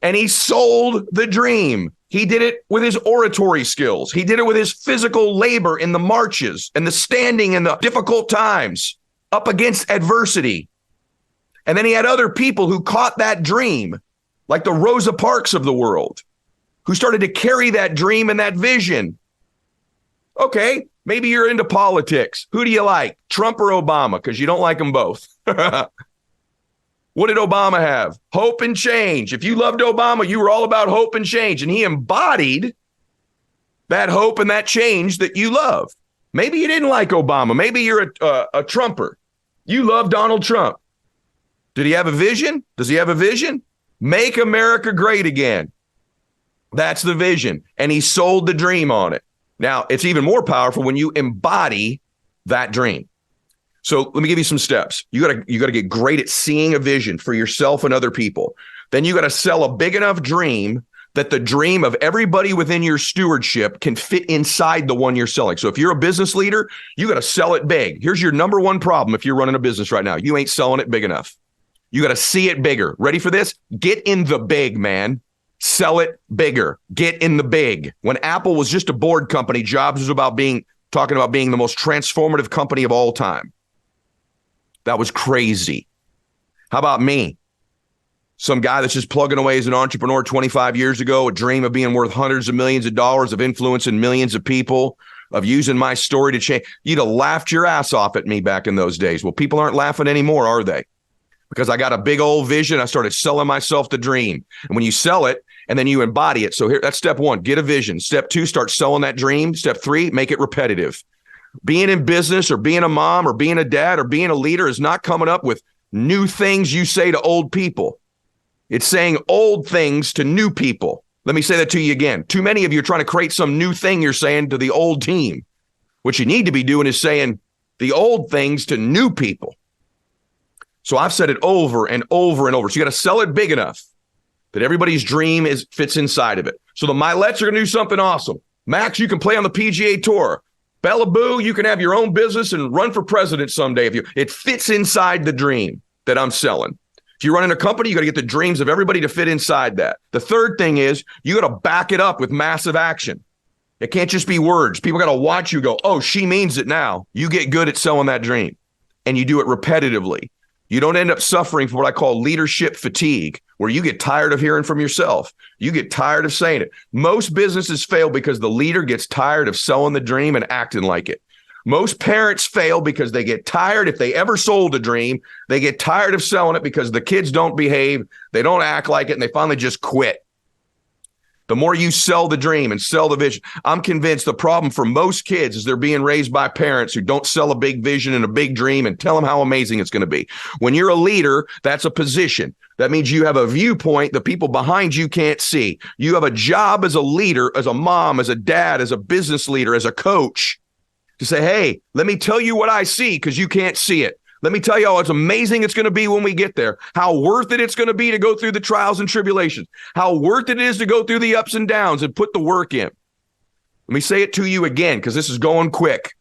Speaker 1: And he sold the dream. He did it with his oratory skills. He did it with his physical labor in the marches and the standing in the difficult times up against adversity. And then he had other people who caught that dream, like the Rosa Parks of the world, who started to carry that dream and that vision. Okay, maybe you're into politics. Who do you like, Trump or Obama? Because you don't like them both. What did Obama have? Hope and change. If you loved Obama, you were all about hope and change. And he embodied that hope and that change that you love. Maybe you didn't like Obama. Maybe you're a Trumper. You love Donald Trump. Did he have a vision? Does he have a vision? Make America great again. That's the vision. And he sold the dream on it. Now, it's even more powerful when you embody that dream. So let me give you some steps. You gotta get great at seeing a vision for yourself and other people. Then you got to sell a big enough dream that the dream of everybody within your stewardship can fit inside the one you're selling. So if you're a business leader, you got to sell it big. Here's your number one problem if you're running a business right now. You ain't selling it big enough. You got to see it bigger. Ready for this? Get in the big, man. Sell it bigger. Get in the big. When Apple was just a board company, Jobs was talking about being the most transformative company of all time. That was crazy. How about me? Some guy that's just plugging away as an entrepreneur 25 years ago, a dream of being worth hundreds of millions of dollars, of influencing millions of people, of using my story to change. You'd have laughed your ass off at me back in those days. Well, people aren't laughing anymore, are they? Because I got a big old vision. I started selling myself the dream. And when you sell it and then you embody it. So here, that's step one, get a vision. Step two, start selling that dream. Step three, make it repetitive. Being in business or being a mom or being a dad or being a leader is not coming up with new things you say to old people. It's saying old things to new people. Let me say that to you again. Too many of you are trying to create some new thing you're saying to the old team. What you need to be doing is saying the old things to new people. So I've said it over and over and over. So you got to sell it big enough that everybody's dream fits inside of it. So the Myletts are going to do something awesome. Max, you can play on the PGA Tour. Bella Boo, you can have your own business and run for president someday. It fits inside the dream that I'm selling. If you're running a company, you got to get the dreams of everybody to fit inside that. The third thing is you got to back it up with massive action. It can't just be words. People got to watch you go, oh, she means it now. You get good at selling that dream and you do it repetitively. You don't end up suffering from what I call leadership fatigue, where you get tired of hearing from yourself. You get tired of saying it. Most businesses fail because the leader gets tired of selling the dream and acting like it. Most parents fail because they get tired. If they ever sold a dream, they get tired of selling it because the kids don't behave, they don't act like it, and they finally just quit. The more you sell the dream and sell the vision, I'm convinced the problem for most kids is they're being raised by parents who don't sell a big vision and a big dream and tell them how amazing it's going to be. When you're a leader, that's a position. That means you have a viewpoint the people behind you can't see. You have a job as a leader, as a mom, as a dad, as a business leader, as a coach, to say, hey, let me tell you what I see because you can't see it. Let me tell you how it's amazing it's going to be when we get there, how worth it it's going to be to go through the trials and tribulations, how worth it is to go through the ups and downs and put the work in. Let me say it to you again because this is going quick,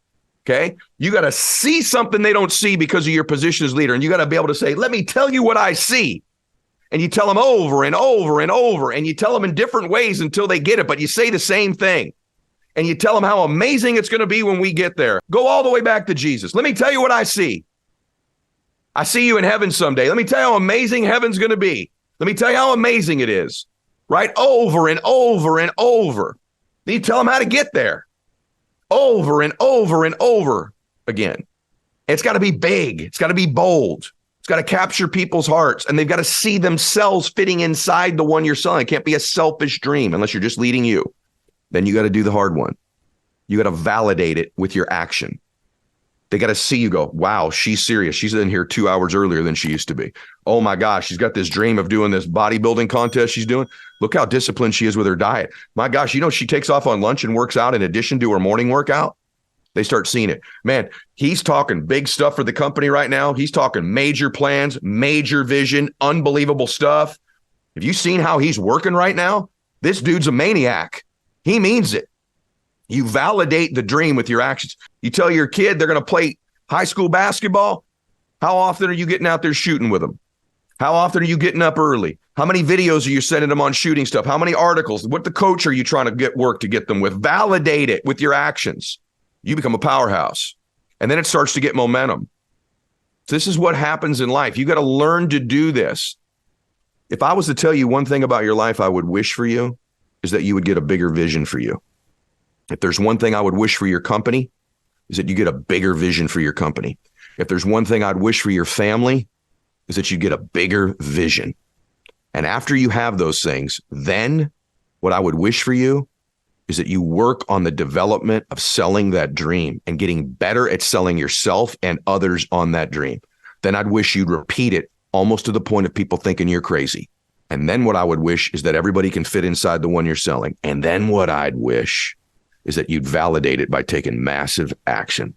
Speaker 1: okay? You got to see something they don't see because of your position as leader, and you got to be able to say, let me tell you what I see. And you tell them over and over and over, and you tell them in different ways until they get it, but you say the same thing. And you tell them how amazing it's going to be when we get there. Go all the way back to Jesus. Let me tell you what I see. I see you in heaven someday. Let me tell you how amazing heaven's going to be. Let me tell you how amazing it is. Right? Over and over and over. Then you tell them how to get there. Over and over and over again. It's got to be big. It's got to be bold. It's got to capture people's hearts. And they've got to see themselves fitting inside the one you're selling. It can't be a selfish dream unless you're just leading you. Then you got to do the hard one. You got to validate it with your action. They got to see you go, wow, she's serious. She's in here 2 hours earlier than she used to be. Oh my gosh, she's got this dream of doing this bodybuilding contest she's doing. Look how disciplined she is with her diet. My gosh, you know, she takes off on lunch and works out in addition to her morning workout. They start seeing it. Man, he's talking big stuff for the company right now. He's talking major plans, major vision, unbelievable stuff. Have you seen how he's working right now? This dude's a maniac. He means it. You validate the dream with your actions. You tell your kid they're going to play high school basketball. How often are you getting out there shooting with them? How often are you getting up early? How many videos are you sending them on shooting stuff? How many articles? What the coach are you trying to get work to get them with? Validate it with your actions. You become a powerhouse. And then it starts to get momentum. This is what happens in life. You got to learn to do this. If I was to tell you one thing about your life I would wish for you, is that you would get a bigger vision for you. If there's one thing I would wish for your company, is that you get a bigger vision for your company. If there's one thing I'd wish for your family, is that you get a bigger vision. And after you have those things, then what I would wish for you is that you work on the development of selling that dream and getting better at selling yourself and others on that dream. Then I'd wish you'd repeat it almost to the point of people thinking you're crazy. And then what I would wish is that everybody can fit inside the one you're selling. And then what I'd wish is that you'd validate it by taking massive action.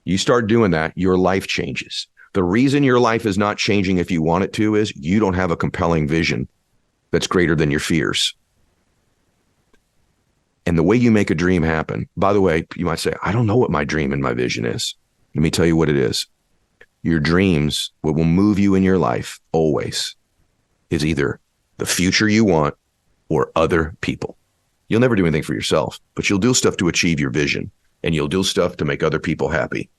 Speaker 1: You start doing that, your life changes. The reason your life is not changing if you want it to is you don't have a compelling vision that's greater than your fears. And the way you make a dream happen, by the way, you might say, I don't know what my dream and my vision is. Let me tell you what it is. Your dreams, what will move you in your life always, is either the future you want or other people. You'll never do anything for yourself, but you'll do stuff to achieve your vision, and you'll do stuff to make other people happy.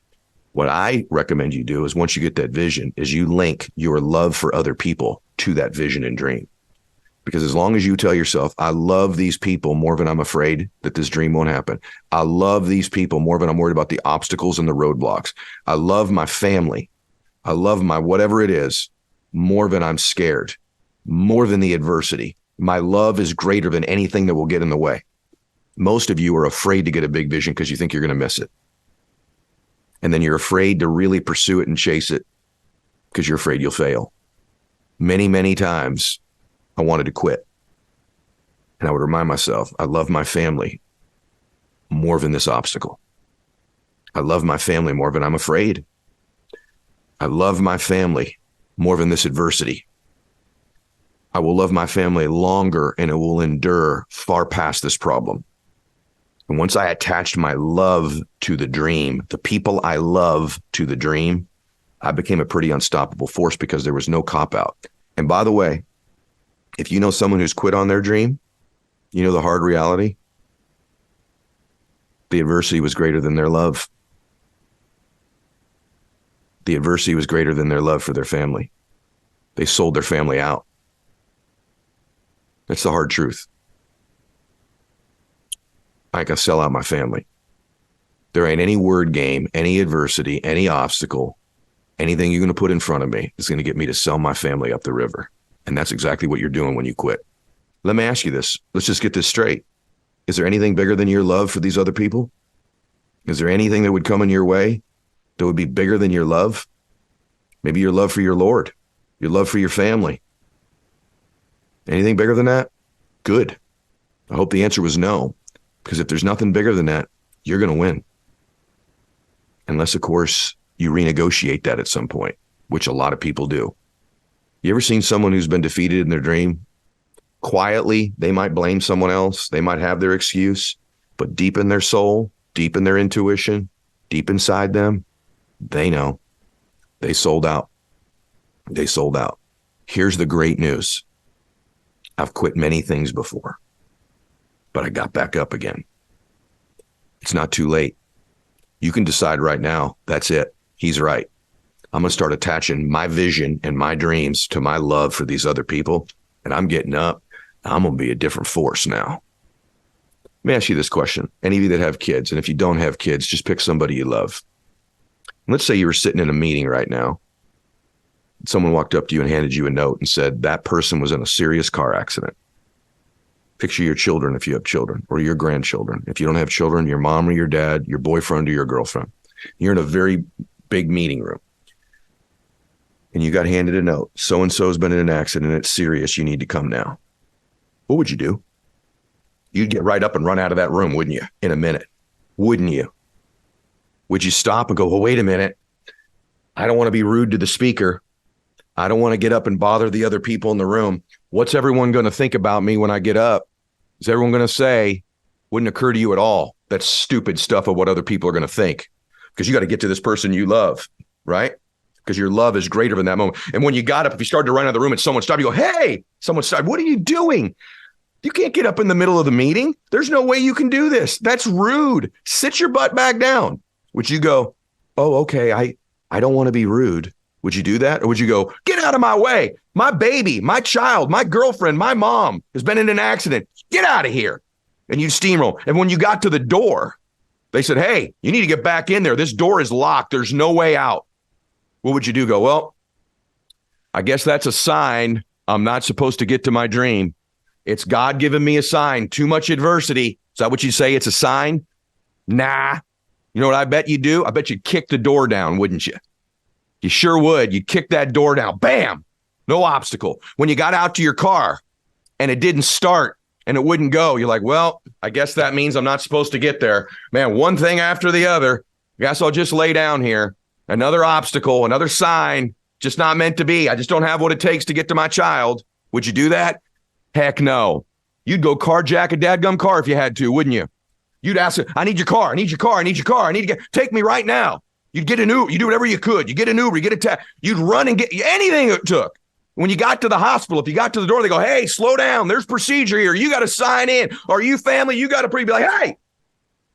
Speaker 1: What I recommend you do is once you get that vision is you link your love for other people to that vision and dream. Because as long as you tell yourself, I love these people more than I'm afraid that this dream won't happen. I love these people more than I'm worried about the obstacles and the roadblocks. I love my family. I love my whatever it is more than I'm scared, more than the adversity. My love is greater than anything that will get in the way. Most of you are afraid to get a big vision because you think you're going to miss it. And then you're afraid to really pursue it and chase it because you're afraid you'll fail. Many, many times I wanted to quit. And I would remind myself, I love my family more than this obstacle. I love my family more than I'm afraid. I love my family more than this adversity. I will love my family longer and it will endure far past this problem. And once I attached my love to the dream, the people I love to the dream, I became a pretty unstoppable force because there was no cop-out. And by the way, if you know someone who's quit on their dream, you know the hard reality? The adversity was greater than their love. The adversity was greater than their love for their family. They sold their family out. That's the hard truth. I can sell out my family. There ain't any word game, any adversity, any obstacle, anything you're going to put in front of me is going to get me to sell my family up the river. And that's exactly what you're doing when you quit. Let me ask you this. Let's just get this straight. Is there anything bigger than your love for these other people? Is there anything that would come in your way that would be bigger than your love? Maybe your love for your Lord, your love for your family. Anything bigger than that? Good. I hope the answer was no, because if there's nothing bigger than that, you're going to win. Unless, of course, you renegotiate that at some point, which a lot of people do. You ever seen someone who's been defeated in their dream? Quietly, they might blame someone else. They might have their excuse, but deep in their soul, deep in their intuition, deep inside them, they know. They sold out. They sold out. Here's the great news. I've quit many things before, but I got back up again. It's not too late. You can decide right now, that's it. He's right. I'm going to start attaching my vision and my dreams to my love for these other people, and I'm getting up. I'm going to be a different force now. Let me ask you this question. Any of you that have kids, and if you don't have kids, just pick somebody you love. Let's say you were sitting in a meeting right now. Someone walked up to you and handed you a note and said that person was in a serious car accident. Picture your children if you have children, or your grandchildren. If you don't have children, your mom or your dad, your boyfriend or your girlfriend. You're in a very big meeting room. And you got handed a note. So-and-so has been in an accident. It's serious. You need to come now. What would you do? You'd get right up and run out of that room, wouldn't you? In a minute. Wouldn't you? Would you stop and go, well, wait a minute. I don't want to be rude to the speaker. I don't want to get up and bother the other people in the room. What's everyone going to think about me when I get up? Is everyone going to say, wouldn't occur to you at all? That's stupid stuff of what other people are going to think. Because you got to get to this person you love, right? Because your love is greater than that moment. And when you got up, if you started to run out of the room and someone stopped, you go, hey, someone stopped. What are you doing? You can't get up in the middle of the meeting. There's no way you can do this. That's rude. Sit your butt back down. Would you go, oh, okay, I don't want to be rude. Would you do that? Or would you go, get out of my way. My baby, my child, my girlfriend, my mom has been in an accident. Get out of here. And you steamroll. And when you got to the door, they said, hey, you need to get back in there. This door is locked. There's no way out. What would you do? Go, well, I guess that's a sign I'm not supposed to get to my dream. It's God giving me a sign. Too much adversity. Is that what you say? It's a sign? Nah. You know what I bet you do? I bet you'd kick the door down, wouldn't you? You sure would. You'd kick that door down. Bam. No obstacle. When you got out to your car and it didn't start and it wouldn't go, you're like, well, I guess that means I'm not supposed to get there. Man, one thing after the other. I guess I'll just lay down here. Another obstacle, another sign, just not meant to be. I just don't have what it takes to get to my child. Would you do that? Heck no. You'd go carjack a dadgum car if you had to, wouldn't you? You'd ask, I need your car. I need your car. I need your car. I need to take me right now. You'd get an Uber. You do whatever you could. You get an Uber. You get a taxi. You'd run and get anything it took. When you got to the hospital, if you got to the door, they go, hey, slow down. There's procedure here. You got to sign in. Are you family? You got to be like, hey,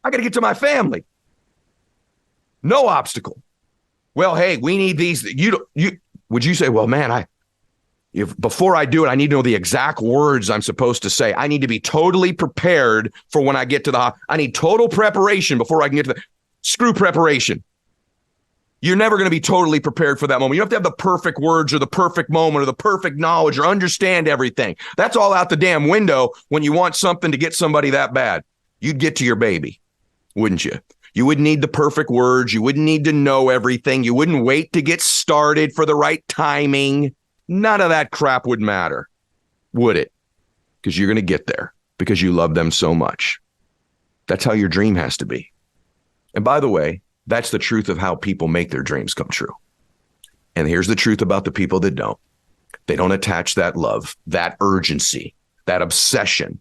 Speaker 1: I got to get to my family. No obstacle. Well, hey, we need these. Would you say, well, man, before I do it, I need to know the exact words I'm supposed to say. I need to be totally prepared for when I get to the hospital. I need total preparation before I can get to screw preparation. You're never going to be totally prepared for that moment. You don't have to have the perfect words or the perfect moment or the perfect knowledge or understand everything. That's all out the damn window when you want something to get somebody that bad. You'd get to your baby, wouldn't you? You wouldn't need the perfect words. You wouldn't need to know everything. You wouldn't wait to get started for the right timing. None of that crap would matter, would it? Because you're going to get there because you love them so much. That's how your dream has to be. And by the way, that's the truth of how people make their dreams come true. And here's the truth about the people that don't. They don't attach that love, that urgency, that obsession.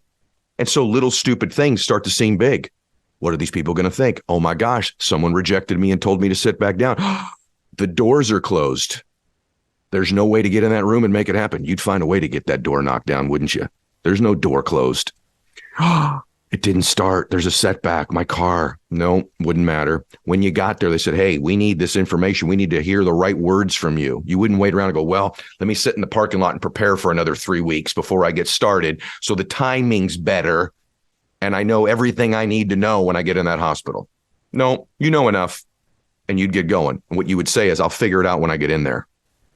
Speaker 1: And so little stupid things start to seem big. What are these people going to think? Oh my gosh, someone rejected me and told me to sit back down. The doors are closed. There's no way to get in that room and make it happen. You'd find a way to get that door knocked down, wouldn't you? There's no door closed. It didn't start. There's a setback. My car. No, wouldn't matter. When you got there, they said, hey, we need this information. We need to hear the right words from you. You wouldn't wait around and go, well, let me sit in the parking lot and prepare for another 3 weeks before I get started. So the timing's better. And I know everything I need to know when I get in that hospital. No, you know enough. And you'd get going. And what you would say is, I'll figure it out when I get in there.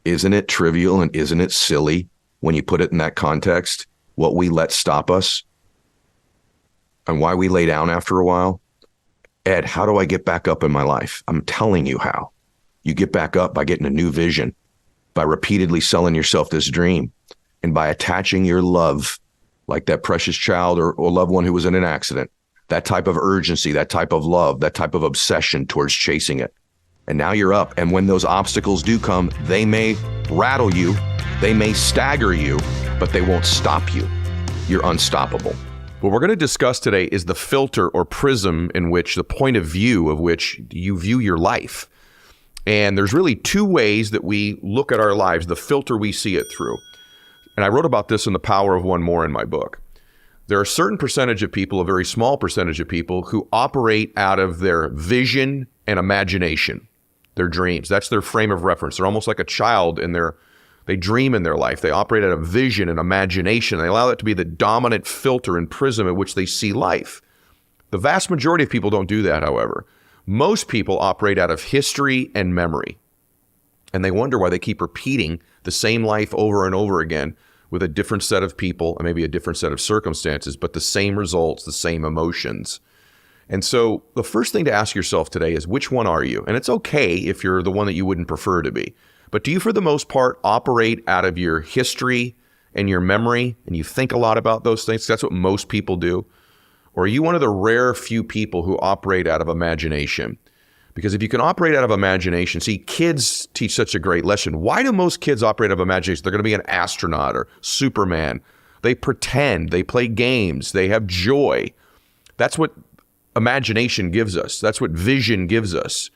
Speaker 1: Isn't it trivial and isn't it silly when you put it in that context, what we let stop us and why we lay down after a while? Ed, how do I get back up in my life? I'm telling you how. You get back up by getting a new vision, by repeatedly selling yourself this dream, and by attaching your love, like that precious child or loved one who was in an accident, that type of urgency, that type of love, that type of obsession towards chasing it. And now you're up. And when those obstacles do come, they may rattle you, they may stagger you, but they won't stop you. You're unstoppable. What we're going to discuss today is the filter or prism in which the point of view of which you view your life. And there's really two ways that we look at our lives, the filter we see it through. And I wrote about this in The Power of One More in my book. There are a certain percentage of people, a very small percentage of people, who operate out of their vision and imagination, their dreams. That's their frame of reference. They're almost like a child they dream in their life. They operate out of vision and imagination. They allow that to be the dominant filter and prism at which they see life. The vast majority of people don't do that, however. Most people operate out of history and memory. And they wonder why they keep repeating the same life over and over again with a different set of people and maybe a different set of circumstances, but the same results, the same emotions. And so the first thing to ask yourself today is, which one are you? And it's okay if you're the one that you wouldn't prefer to be. But do you, for the most part, operate out of your history and your memory, and you think a lot about those things? That's what most people do. Or are you one of the rare few people who operate out of imagination? Because if you can operate out of imagination, see, kids teach such a great lesson. Why do most kids operate out of imagination? They're going to be an astronaut or Superman. They pretend, they play games, they have joy. That's what imagination gives us. That's what vision gives us.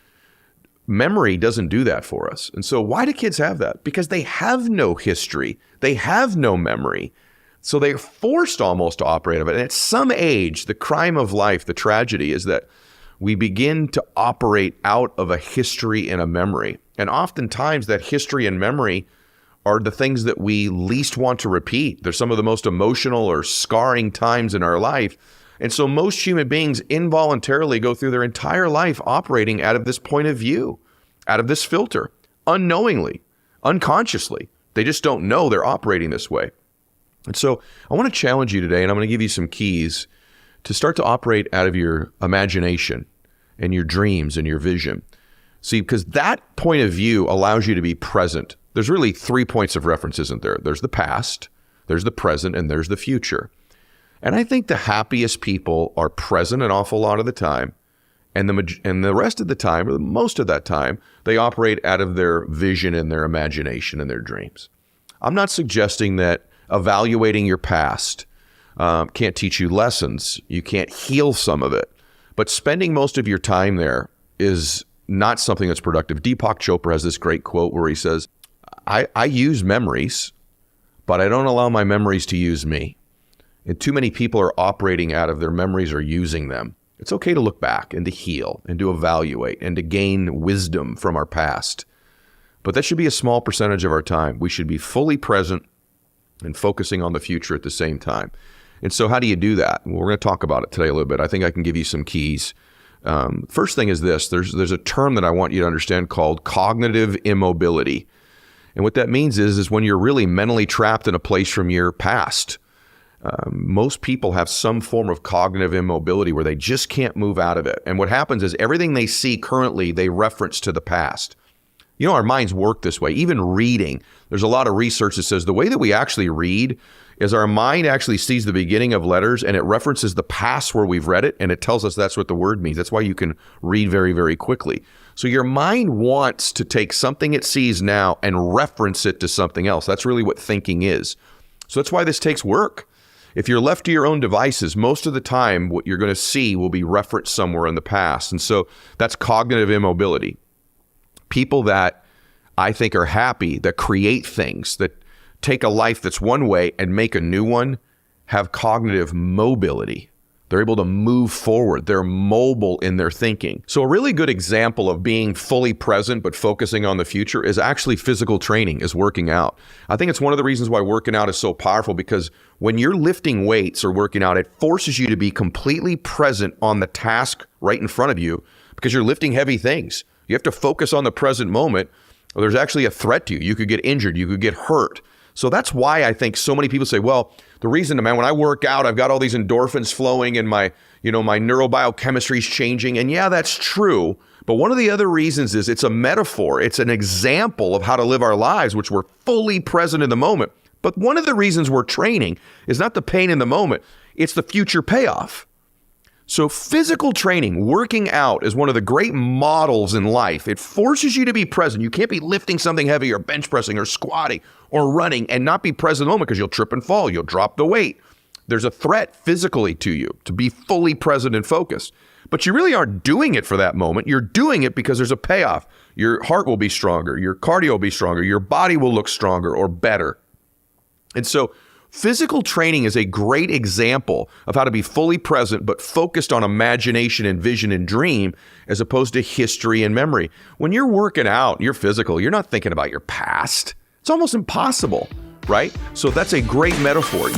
Speaker 1: Memory doesn't do that for us. And so why do kids have that? Because they have no history. They have no memory. So they're forced almost to operate out of it. And at some age, the crime of life, the tragedy is that we begin to operate out of a history and a memory. And oftentimes that history and memory are the things that we least want to repeat. They're some of the most emotional or scarring times in our life. And so most human beings involuntarily go through their entire life operating out of this point of view, out of this filter, unknowingly, unconsciously. They just don't know they're operating this way. And so I want to challenge you today, and I'm going to give you some keys to start to operate out of your imagination and your dreams and your vision. See, because that point of view allows you to be present. There's really 3 points of reference, isn't there? There's the past, there's the present, and there's the future. And I think the happiest people are present an awful lot of the time. And the rest of the time, or most of that time, they operate out of their vision and their imagination and their dreams. I'm not suggesting that evaluating your past can't teach you lessons. You can't heal some of it. But spending most of your time there is not something that's productive. Deepak Chopra has this great quote where he says, I use memories, but I don't allow my memories to use me. And too many people are operating out of their memories or using them. It's okay to look back and to heal and to evaluate and to gain wisdom from our past. But that should be a small percentage of our time. We should be fully present and focusing on the future at the same time. And so how do you do that? Well, we're going to talk about it today a little bit. I think I can give you some keys. First thing is this. There's a term that I want you to understand called cognitive immobility. And what that means is when you're really mentally trapped in a place from your past. Most people have some form of cognitive immobility where they just can't move out of it. And what happens is everything they see currently, they reference to the past. You know, our minds work this way. Even reading, there's a lot of research that says the way that we actually read is our mind actually sees the beginning of letters and it references the past where we've read it, and it tells us that's what the word means. That's why you can read very, very quickly. So your mind wants to take something it sees now and reference it to something else. That's really what thinking is. So that's why this takes work. If you're left to your own devices, most of the time, what you're going to see will be referenced somewhere in the past. And so that's cognitive immobility. People that I think are happy, that create things, that take a life that's one way and make a new one, have cognitive mobility. They're able to move forward. They're mobile in their thinking. So a really good example of being fully present but focusing on the future is actually physical training, is working out. I think it's one of the reasons why working out is so powerful, because when you're lifting weights or working out, it forces you to be completely present on the task right in front of you, because you're lifting heavy things. You have to focus on the present moment, or there's actually a threat to you. You could get injured. You could get hurt. So that's why I think so many people say, well, the reason, man, when I work out, I've got all these endorphins flowing and my neurobiochemistry is changing. And yeah, that's true. But one of the other reasons is it's a metaphor. It's an example of how to live our lives, which we're fully present in the moment. But one of the reasons we're training is not the pain in the moment. It's the future payoff. So physical training, working out, is one of the great models in life. It forces you to be present. You can't be lifting something heavy or bench pressing or squatting or running and not be present in the moment, because you'll trip and fall. You'll drop the weight. There's a threat physically to you to be fully present and focused. But you really aren't doing it for that moment. You're doing it because there's a payoff. Your heart will be stronger. Your cardio will be stronger. Your body will look stronger or better. And so physical training is a great example of how to be fully present, but focused on imagination and vision and dream, as opposed to history and memory. When you're working out, you're physical, you're not thinking about your past. It's almost impossible, right? So that's a great metaphor.